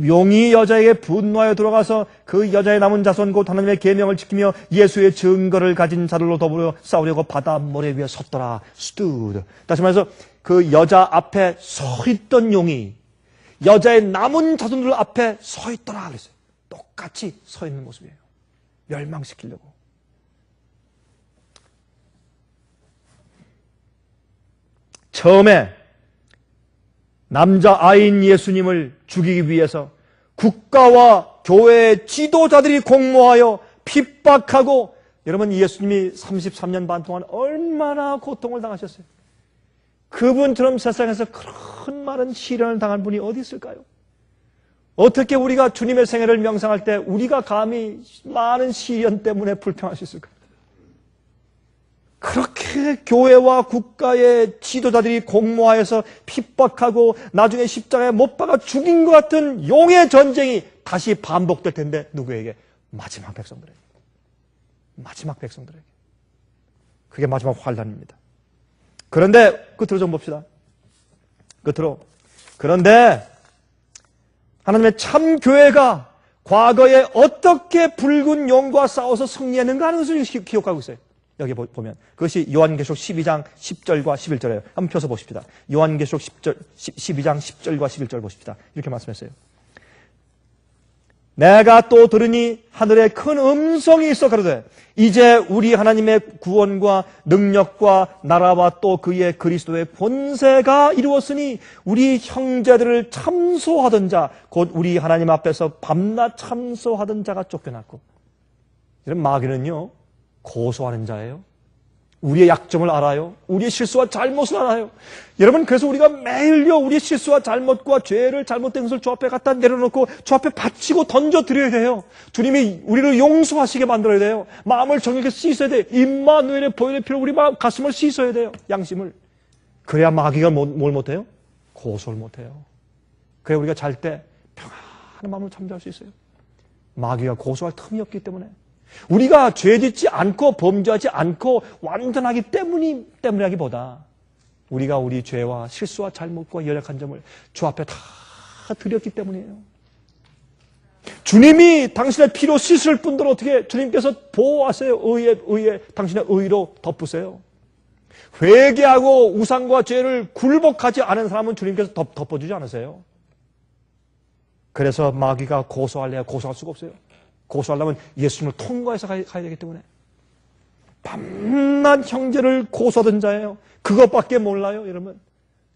용이 여자에게 분노하여 들어가서 그 여자의 남은 자손 곧 하나님의 계명을 지키며 예수의 증거를 가진 자들로 더불어 싸우려고 바다 모래 위에 섰더라. stood. 다시 말해서 그 여자 앞에 서 있던 용이 여자의 남은 자손들 앞에 서 있더라 그랬어요. 똑같이 서 있는 모습이에요. 멸망시키려고. 처음에 남자아이인 예수님을 죽이기 위해서 국가와 교회의 지도자들이 공모하여 핍박하고, 여러분 예수님이 33년 반 동안 얼마나 고통을 당하셨어요. 그분처럼 세상에서 그런 많은 시련을 당한 분이 어디 있을까요? 어떻게 우리가 주님의 생애를 명상할 때 우리가 감히 많은 시련 때문에 불평할 수 있을까요? 그렇게 교회와 국가의 지도자들이 공모하여서 핍박하고 나중에 십자가에 못 박아 죽인 것 같은 용의 전쟁이 다시 반복될 텐데, 누구에게? 마지막 백성들에게. 마지막 백성들에게. 그게 마지막 환란입니다. 그런데 끝으로 좀 봅시다. 끝으로. 그런데 하나님의 참 교회가 과거에 어떻게 붉은 용과 싸워서 승리했는가 하는 것을 기억하고 있어요. 여기 보면 그것이 요한계시록 12장 10절과 11절이에요. 한번 펴서 보십시다. 요한계시록 12장 10절과 11절 보십시다. 이렇게 말씀했어요. 내가 또 들으니 하늘에 큰 음성이 있어 가로되 이제 우리 하나님의 구원과 능력과 나라와 또 그의 그리스도의 권세가 이루었으니 우리 형제들을 참소하던 자 곧 우리 하나님 앞에서 밤낮 참소하던 자가 쫓겨났고. 이런 마귀는요 고소하는 자예요. 우리의 약점을 알아요. 우리의 실수와 잘못을 알아요. 여러분, 그래서 우리가 매일요 우리의 실수와 잘못과 죄를 잘못된 것을 주 앞에 갖다 내려놓고 주 앞에 바치고 던져드려야 돼요. 주님이 우리를 용서하시게 만들어야 돼요. 마음을 정확하게 씻어야 돼요. 임마누엘의 보혈의 피로 우리 마음 가슴을 씻어야 돼요. 양심을. 그래야 마귀가 뭘 못해요? 고소를 못해요. 그래야 우리가 잘 때 평안한 마음으로 잠잘 수 있어요. 마귀가 고소할 틈이 없기 때문에. 우리가 죄짓지 않고 범죄하지 않고 완전하기 때문이라기보다 우리가 우리 죄와 실수와 잘못과 연약한 점을 주 앞에 다 드렸기 때문이에요. 주님이 당신의 피로 씻을 분들 어떻게 주님께서 보호하세요. 의에 당신의 의로 덮으세요. 회개하고 우상과 죄를 굴복하지 않은 사람은 주님께서 덮어주지 않으세요. 그래서 마귀가 고소할래야 고소할 수가 없어요. 고소하려면 예수님을 통과해서 가야 되기 때문에. 밤낮 형제를 고소하던 자예요. 그것밖에 몰라요, 여러분.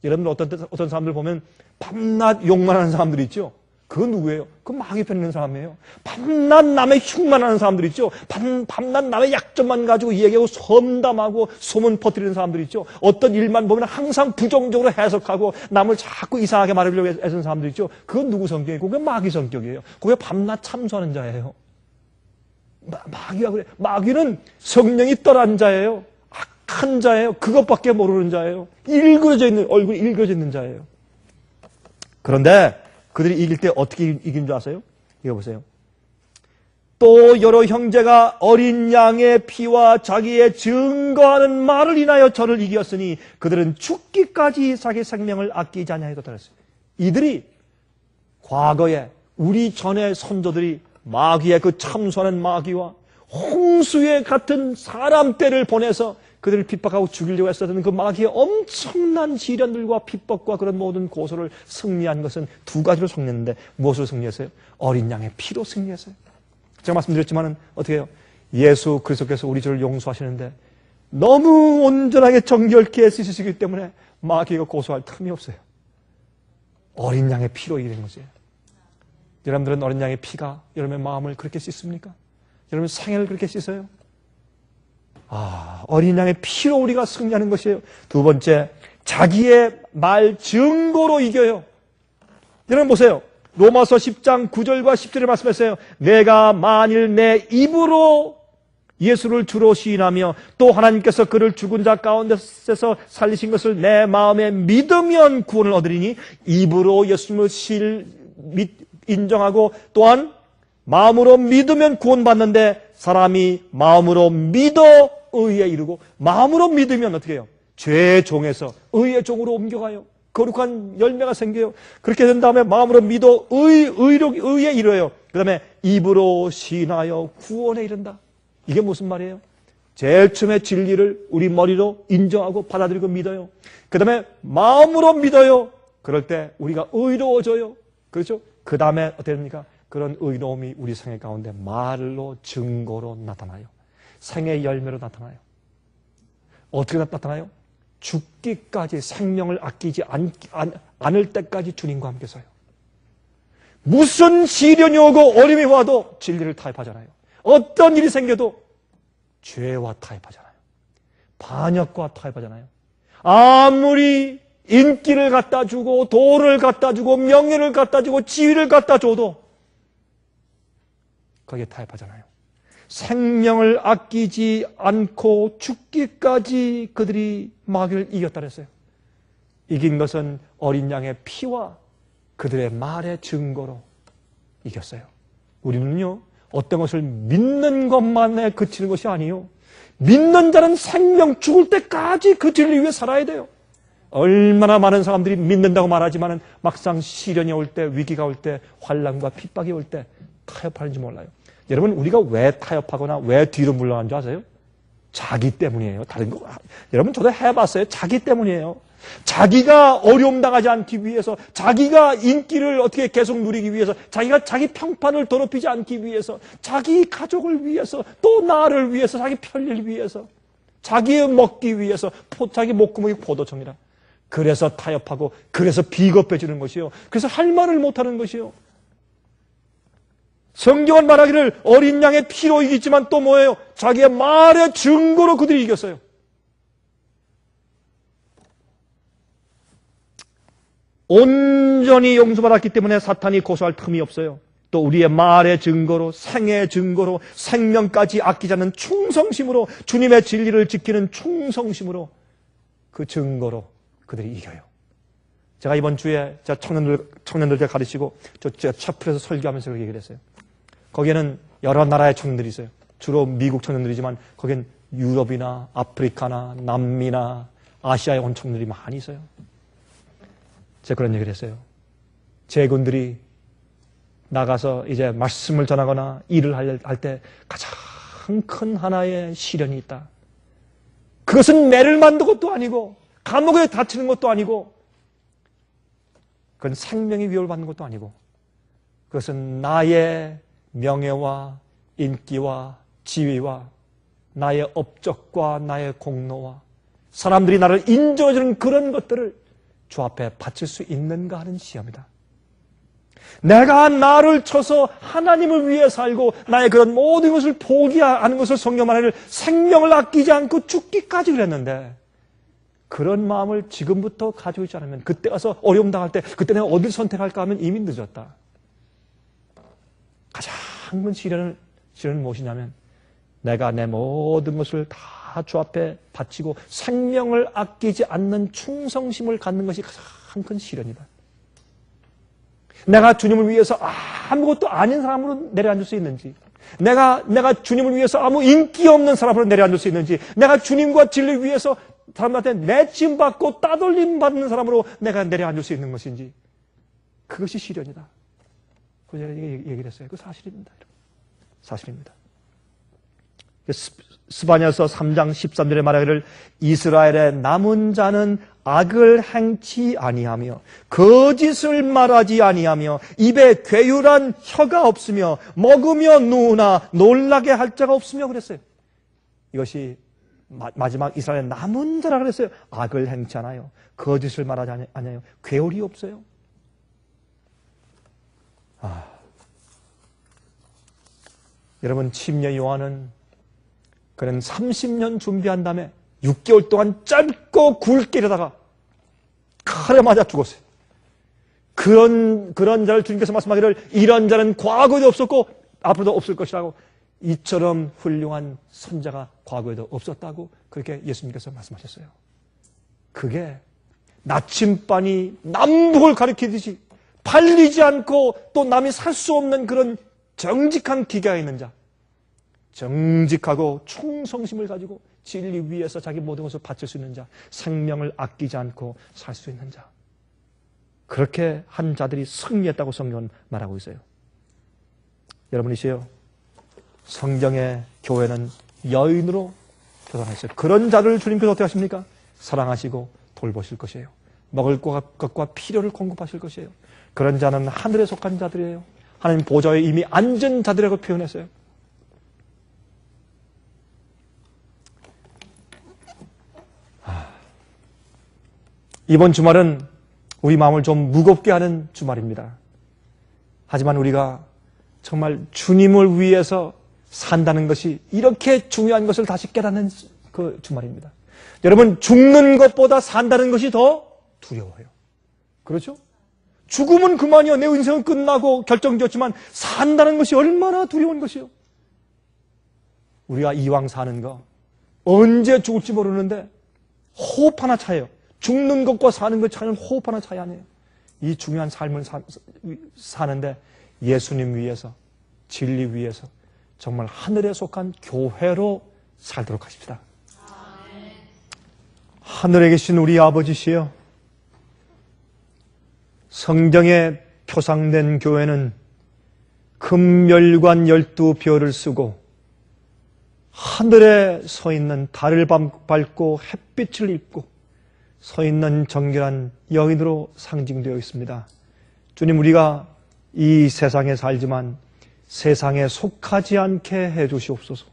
여러분 어떤 사람들 보면 밤낮 욕만 하는 사람들이 있죠. 그건 누구예요? 그건 마귀 편 있는 사람이에요. 밤낮 남의 흉만 하는 사람들 있죠. 밤낮 남의 약점만 가지고 얘기하고 험담하고 소문 퍼뜨리는 사람들 있죠. 어떤 일만 보면 항상 부정적으로 해석하고 남을 자꾸 이상하게 말하려고 애쓰는 사람들 있죠. 그건 누구 성격이고 그게 마귀 성격이에요. 그게 밤낮 참소하는 자예요. 마귀가 그래. 마귀는 성령이 떠난 자예요. 악한 자예요. 그것밖에 모르는 자예요. 얼굴이 일그러져 있는 자예요. 그런데 그들이 이길 때 어떻게 이긴 줄 아세요? 이거 보세요. 또 여러 형제가 어린 양의 피와 자기의 증거하는 말을 인하여 저를 이겼으니 그들은 죽기까지 자기 생명을 아끼지 아니하였다 그랬어요. 이들이 과거에 우리 전의 선조들이 마귀의 그 참소하는 마귀와 홍수의 같은 사람 떼를 보내서 그들을 핍박하고 죽이려고 했었던 그 마귀의 엄청난 시련들과 핍박과 그런 모든 고소를 승리한 것은 두 가지로 승리했는데 무엇으로 승리했어요? 어린 양의 피로 승리했어요. 제가 말씀드렸지만은 어떻게 해요? 예수 그리스도께서 우리 죄를 용서하시는데 너무 온전하게 정결케 쓰시기 때문에 마귀가 고소할 틈이 없어요. 어린 양의 피로 이기는 거지. 여러분들은 어린 양의 피가 여러분의 마음을 그렇게 씻습니까? 여러분 생애를 그렇게 씻어요? 어린 양의 피로 우리가 승리하는 것이에요. 두 번째, 자기의 말 증거로 이겨요. 여러분 보세요. 로마서 10장 9절과 10절에 말씀했어요. 내가 만일 내 입으로 예수를 주로 시인하며 또 하나님께서 그를 죽은 자 가운데서 살리신 것을 내 마음에 믿으면 구원을 얻으리니 입으로 예수님을 인정하고 또한 마음으로 믿으면 구원받는데 사람이 마음으로 믿어 의에 이르고 마음으로 믿으면 어떻게 해요? 죄의 종에서 의의 종으로 옮겨가요. 거룩한 열매가 생겨요. 그렇게 된 다음에 마음으로 믿어 의에 이르어요. 그 다음에 입으로 시인하여 구원에 이른다. 이게 무슨 말이에요? 제일 처음에 진리를 우리 머리로 인정하고 받아들이고 믿어요. 그 다음에 마음으로 믿어요. 그럴 때 우리가 의로워져요. 그렇죠? 그 다음에 어떻게 됩니까? 그런 의로움이 우리 생애 가운데 말로 증거로 나타나요. 생의 열매로 나타나요. 어떻게 나타나요? 죽기까지 생명을 아끼지 않을 때까지 주님과 함께 서요. 무슨 시련이 오고 어려움이 와도 진리를 타협하잖아요. 어떤 일이 생겨도 죄와 타협하잖아요. 반역과 타협하잖아요. 아무리 인기를 갖다 주고 도를 갖다 주고 명예를 갖다 주고 지위를 갖다 줘도 거기에 타협하잖아요. 생명을 아끼지 않고 죽기까지 그들이 마귀를 이겼다 그랬어요. 이긴 것은 어린 양의 피와 그들의 말의 증거로 이겼어요. 우리는요, 어떤 것을 믿는 것만에 그치는 것이 아니에요. 믿는 자는 생명 죽을 때까지 그 진리 위해 살아야 돼요. 얼마나 많은 사람들이 믿는다고 말하지만 막상 시련이 올 때, 위기가 올 때, 환난과 핍박이 올 때 타협하는지 몰라요. 여러분, 우리가 왜 타협하거나 왜 뒤로 물러나는 줄 아세요? 자기 때문이에요. 다른 거. 여러분, 저도 해봤어요. 자기 때문이에요. 자기가 어려움 당하지 않기 위해서, 자기가 인기를 어떻게 계속 누리기 위해서, 자기가 자기 평판을 더럽히지 않기 위해서, 자기 가족을 위해서, 또 나를 위해서, 자기 편리를 위해서, 자기 먹기 위해서, 자기 목구멍이 포도청이라. 그래서 타협하고, 그래서 비겁해지는 것이요. 그래서 할 말을 못하는 것이요. 성경은 말하기를 어린 양의 피로 이기지만 또 뭐예요? 자기의 말의 증거로 그들이 이겼어요. 온전히 용서받았기 때문에 사탄이 고소할 틈이 없어요. 또 우리의 말의 증거로, 생의 증거로, 생명까지 아끼지 않는 충성심으로, 주님의 진리를 지키는 충성심으로 그 증거로 그들이 이겨요. 제가 이번 주에 제가 청년들 가르치고 제가 채플에서 설교하면서 그렇게 얘기를 했어요. 거기에는 여러 나라의 청년들이 있어요. 주로 미국 청년들이지만 거기엔 유럽이나 아프리카나 남미나 아시아에 온 청년들이 많이 있어요. 제가 그런 얘기를 했어요. 제군들이 나가서 이제 말씀을 전하거나 일을 할 때 가장 큰 하나의 시련이 있다. 그것은 매를 만든 것도 아니고 감옥에 갇히는 것도 아니고 그건 생명의 위협을 받는 것도 아니고 그것은 나의 명예와 인기와 지위와 나의 업적과 나의 공로와 사람들이 나를 인정해주는 그런 것들을 주 앞에 바칠 수 있는가 하는 시험이다. 내가 나를 쳐서 하나님을 위해 살고 나의 그런 모든 것을 포기하는 것을 성경 말하기를 생명을 아끼지 않고 죽기까지 그랬는데 그런 마음을 지금부터 가지고 있지 않으면 그때 가서 어려움 당할 때 그때 내가 어딜 선택할까 하면 이미 늦었다. 가장 큰 시련은 무엇이냐면 내가 내 모든 것을 다 주 앞에 바치고 생명을 아끼지 않는 충성심을 갖는 것이 가장 큰 시련이다. 내가 주님을 위해서 아무것도 아닌 사람으로 내려앉을 수 있는지 내가 주님을 위해서 아무 인기 없는 사람으로 내려앉을 수 있는지 내가 주님과 진리를 위해서 사람한테 내침받고 따돌림 받는 사람으로 내가 내려앉을 수 있는 것인지 그것이 시련이다. 그 제가 얘기를 했어요. 그 사실입니다. 사실입니다. 스바냐서 3장 13절에 말하기를 이스라엘의 남은 자는 악을 행치 아니하며 거짓을 말하지 아니하며 입에 괴율한 혀가 없으며 먹으며 누우나 놀라게 할 자가 없으며 그랬어요. 이것이 마지막 이스라엘의 남은 자라 그랬어요. 악을 행치 않아요. 거짓을 말하지 않아요. 괴율이 없어요. 여러분 침례 요한은 그는 30년 준비한 다음에 6개월 동안 짧고 굵게 일하다가 칼에 맞아 죽었어요. 그런 자를 주님께서 말씀하기를 이런 자는 과거에도 없었고 앞으로도 없을 것이라고 이처럼 훌륭한 선자가 과거에도 없었다고 그렇게 예수님께서 말씀하셨어요. 그게 나침반이 남북을 가리키듯이 팔리지 않고 또 남이 살 수 없는 그런 정직한 기계가 있는 자, 정직하고 충성심을 가지고 진리 위에서 자기 모든 것을 바칠 수 있는 자, 생명을 아끼지 않고 살 수 있는 자, 그렇게 한 자들이 승리했다고 성경은 말하고 있어요. 여러분이시여, 성경의 교회는 여인으로 표현했어요. 그런 자를 주님께서 어떻게 하십니까? 사랑하시고 돌보실 것이에요. 먹을 것과 필요를 공급하실 것이에요. 그런 자는 하늘에 속한 자들이에요. 하나님 보좌에 이미 앉은 자들이라고 표현했어요. 이번 주말은 우리 마음을 좀 무겁게 하는 주말입니다. 하지만 우리가 정말 주님을 위해서 산다는 것이 이렇게 중요한 것을 다시 깨닫는 그 주말입니다. 여러분, 죽는 것보다 산다는 것이 더 두려워요. 그렇죠? 죽으면 그만이요. 내 인생은 끝나고 결정되었지만 산다는 것이 얼마나 두려운 것이요. 우리가 이왕 사는 거 언제 죽을지 모르는데 호흡 하나 차이요. 죽는 것과 사는 것 차이는 호흡 하나 차이 아니에요. 이 중요한 삶을 사는데 예수님 위해서, 진리 위해서 정말 하늘에 속한 교회로 살도록 하십시다. 하늘에 계신 우리 아버지시여, 성경에 표상된 교회는 금멸관 12별을 쓰고 하늘에 서 있는 달을 밟고 햇빛을 입고 서 있는 정결한 여인으로 상징되어 있습니다. 주님, 우리가 이 세상에 살지만 세상에 속하지 않게 해주시옵소서.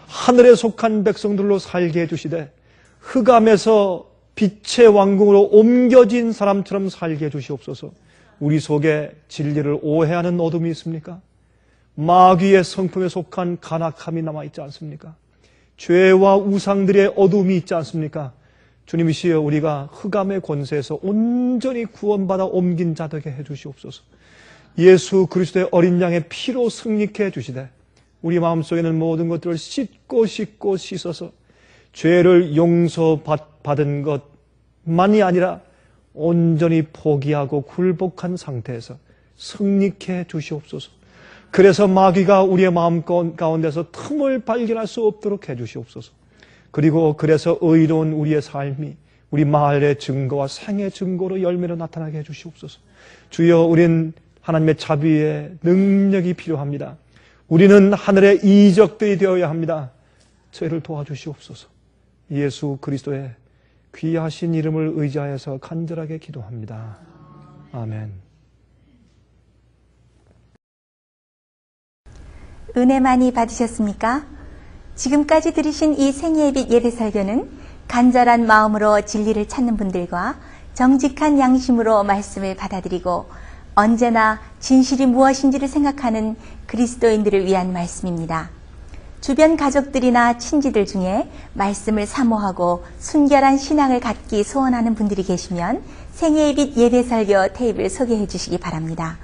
하늘에 속한 백성들로 살게 해주시되 흑암에서 빛의 왕궁으로 옮겨진 사람처럼 살게 해주시옵소서. 우리 속에 진리를 오해하는 어둠이 있습니까? 마귀의 성품에 속한 간악함이 남아있지 않습니까? 죄와 우상들의 어둠이 있지 않습니까? 주님이시여, 우리가 흑암의 권세에서 온전히 구원받아 옮긴 자 되게 해주시옵소서. 예수 그리스도의 어린 양의 피로 승리케 해주시되 우리 마음속에는 모든 것들을 씻고 씻어서 죄를 용서받은 것만이 아니라 온전히 포기하고 굴복한 상태에서 승리케 해주시옵소서. 그래서 마귀가 우리의 마음 가운데서 틈을 발견할 수 없도록 해주시옵소서. 그리고 그래서 의로운 우리의 삶이 우리 마을의 증거와 생의 증거로 열매로 나타나게 해주시옵소서. 주여, 우린 하나님의 자비의 능력이 필요합니다. 우리는 하늘의 이적들이 되어야 합니다. 저희를 도와주시옵소서. 예수 그리스도의 귀하신 이름을 의지하여서 간절하게 기도합니다. 아멘. 은혜 많이 받으셨습니까? 지금까지 들으신 이 생애의 빛 예배설교는 간절한 마음으로 진리를 찾는 분들과 정직한 양심으로 말씀을 받아들이고 언제나 진실이 무엇인지를 생각하는 그리스도인들을 위한 말씀입니다. 주변 가족들이나 친지들 중에 말씀을 사모하고 순결한 신앙을 갖기 소원하는 분들이 계시면 생애의 빛 예배설교 테이프를 소개해 주시기 바랍니다.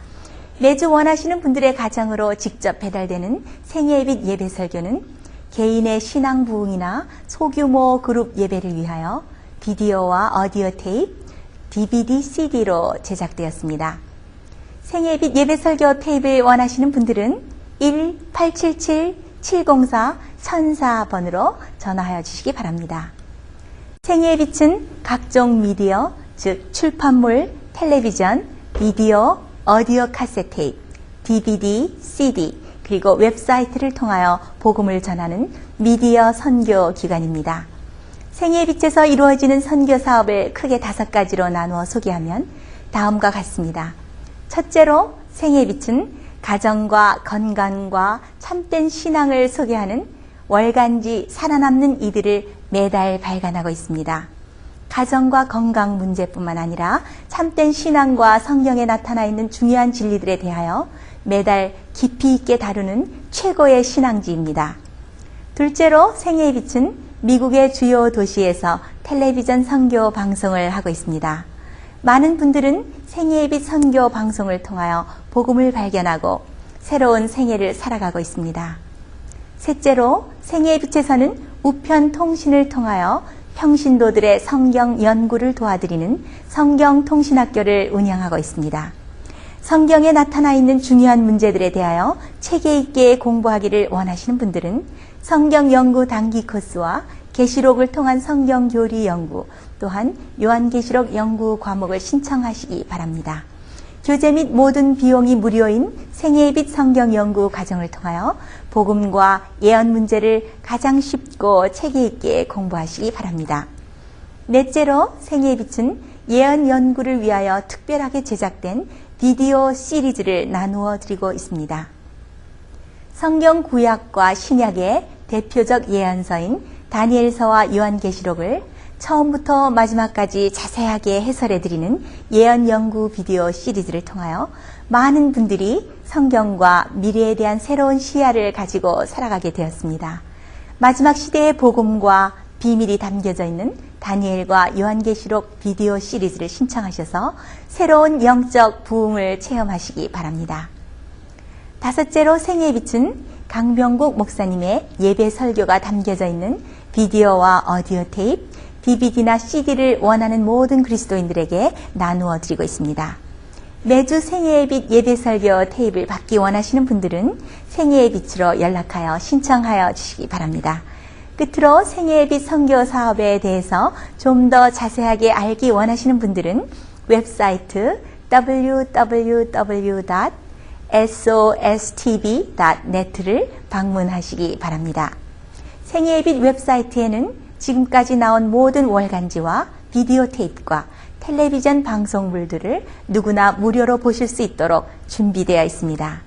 매주 원하시는 분들의 가정으로 직접 배달되는 생애의 빛 예배설교는 개인의 신앙 부흥이나 소규모 그룹 예배를 위하여 비디오와 오디오 테이프, DVD, CD로 제작되었습니다. 생애의 빛 예배설교 테이프를 원하시는 분들은 1-877-704-1004번으로 전화하여 주시기 바랍니다. 생애의 빛은 각종 미디어, 즉 출판물, 텔레비전, 비디오, 오디오 카세트 테이프, DVD, CD, 그리고 웹사이트를 통하여 복음을 전하는 미디어 선교 기관입니다. 생애의 빛에서 이루어지는 선교 사업을 크게 5가지로 나누어 소개하면 다음과 같습니다. 첫째로 생애의 빛은 가정과 건강과 참된 신앙을 소개하는 월간지 살아남는 이들을 매달 발간하고 있습니다. 가정과 건강 문제뿐만 아니라 참된 신앙과 성경에 나타나 있는 중요한 진리들에 대하여 매달 깊이 있게 다루는 최고의 신앙지입니다. 둘째로 생애의 빛은 미국의 주요 도시에서 텔레비전 선교 방송을 하고 있습니다. 많은 분들은 생애의 빛 선교 방송을 통하여 복음을 발견하고 새로운 생애를 살아가고 있습니다. 셋째로 생애의 빛에서는 우편 통신을 통하여 평신도들의 성경 연구를 도와드리는 성경통신학교를 운영하고 있습니다. 성경에 나타나 있는 중요한 문제들에 대하여 체계 있게 공부하기를 원하시는 분들은 성경 연구 단기 코스와 계시록을 통한 성경 교리 연구, 또한 요한계시록 연구 과목을 신청하시기 바랍니다. 교재 및 모든 비용이 무료인 생애의 빛 성경 연구 과정을 통하여 복음과 예언 문제를 가장 쉽고 체계 있게 공부하시기 바랍니다. 넷째로 생애의 빛은 예언 연구를 위하여 특별하게 제작된 비디오 시리즈를 나누어 드리고 있습니다. 성경 구약과 신약의 대표적 예언서인 다니엘서와 요한계시록을 처음부터 마지막까지 자세하게 해설해 드리는 예언 연구 비디오 시리즈를 통하여 많은 분들이 성경과 미래에 대한 새로운 시야를 가지고 살아가게 되었습니다. 마지막 시대의 복음과 비밀이 담겨져 있는 다니엘과 요한계시록 비디오 시리즈를 신청하셔서 새로운 영적 부흥을 체험하시기 바랍니다. 다섯째로 생애의 빛은 강병국 목사님의 예배 설교가 담겨져 있는 비디오와 오디오 테이프, DVD나 CD를 원하는 모든 그리스도인들에게 나누어 드리고 있습니다. 매주 생애의 빛 예배 설교 테이프를 받기 원하시는 분들은 생애의 빛으로 연락하여 신청하여 주시기 바랍니다. 끝으로 생애의 빛 선교 사업에 대해서 좀 더 자세하게 알기 원하시는 분들은 웹사이트 www.sostv.net를 방문하시기 바랍니다. 생애의 빛 웹사이트에는 지금까지 나온 모든 월간지와 비디오 테이프과 텔레비전 방송물들을 누구나 무료로 보실 수 있도록 준비되어 있습니다.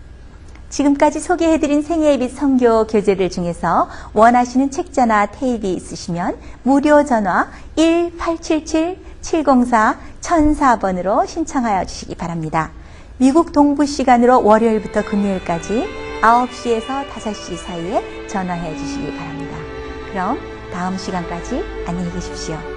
지금까지 소개해드린 생애의 빛 선교 교재들 중에서 원하시는 책자나 테이프 있으시면 무료 전화 1877-704-1004번으로 신청하여 주시기 바랍니다. 미국 동부 시간으로 월요일부터 금요일까지 9시에서 5시 사이에 전화해 주시기 바랍니다. 그럼 다음 시간까지 안녕히 계십시오.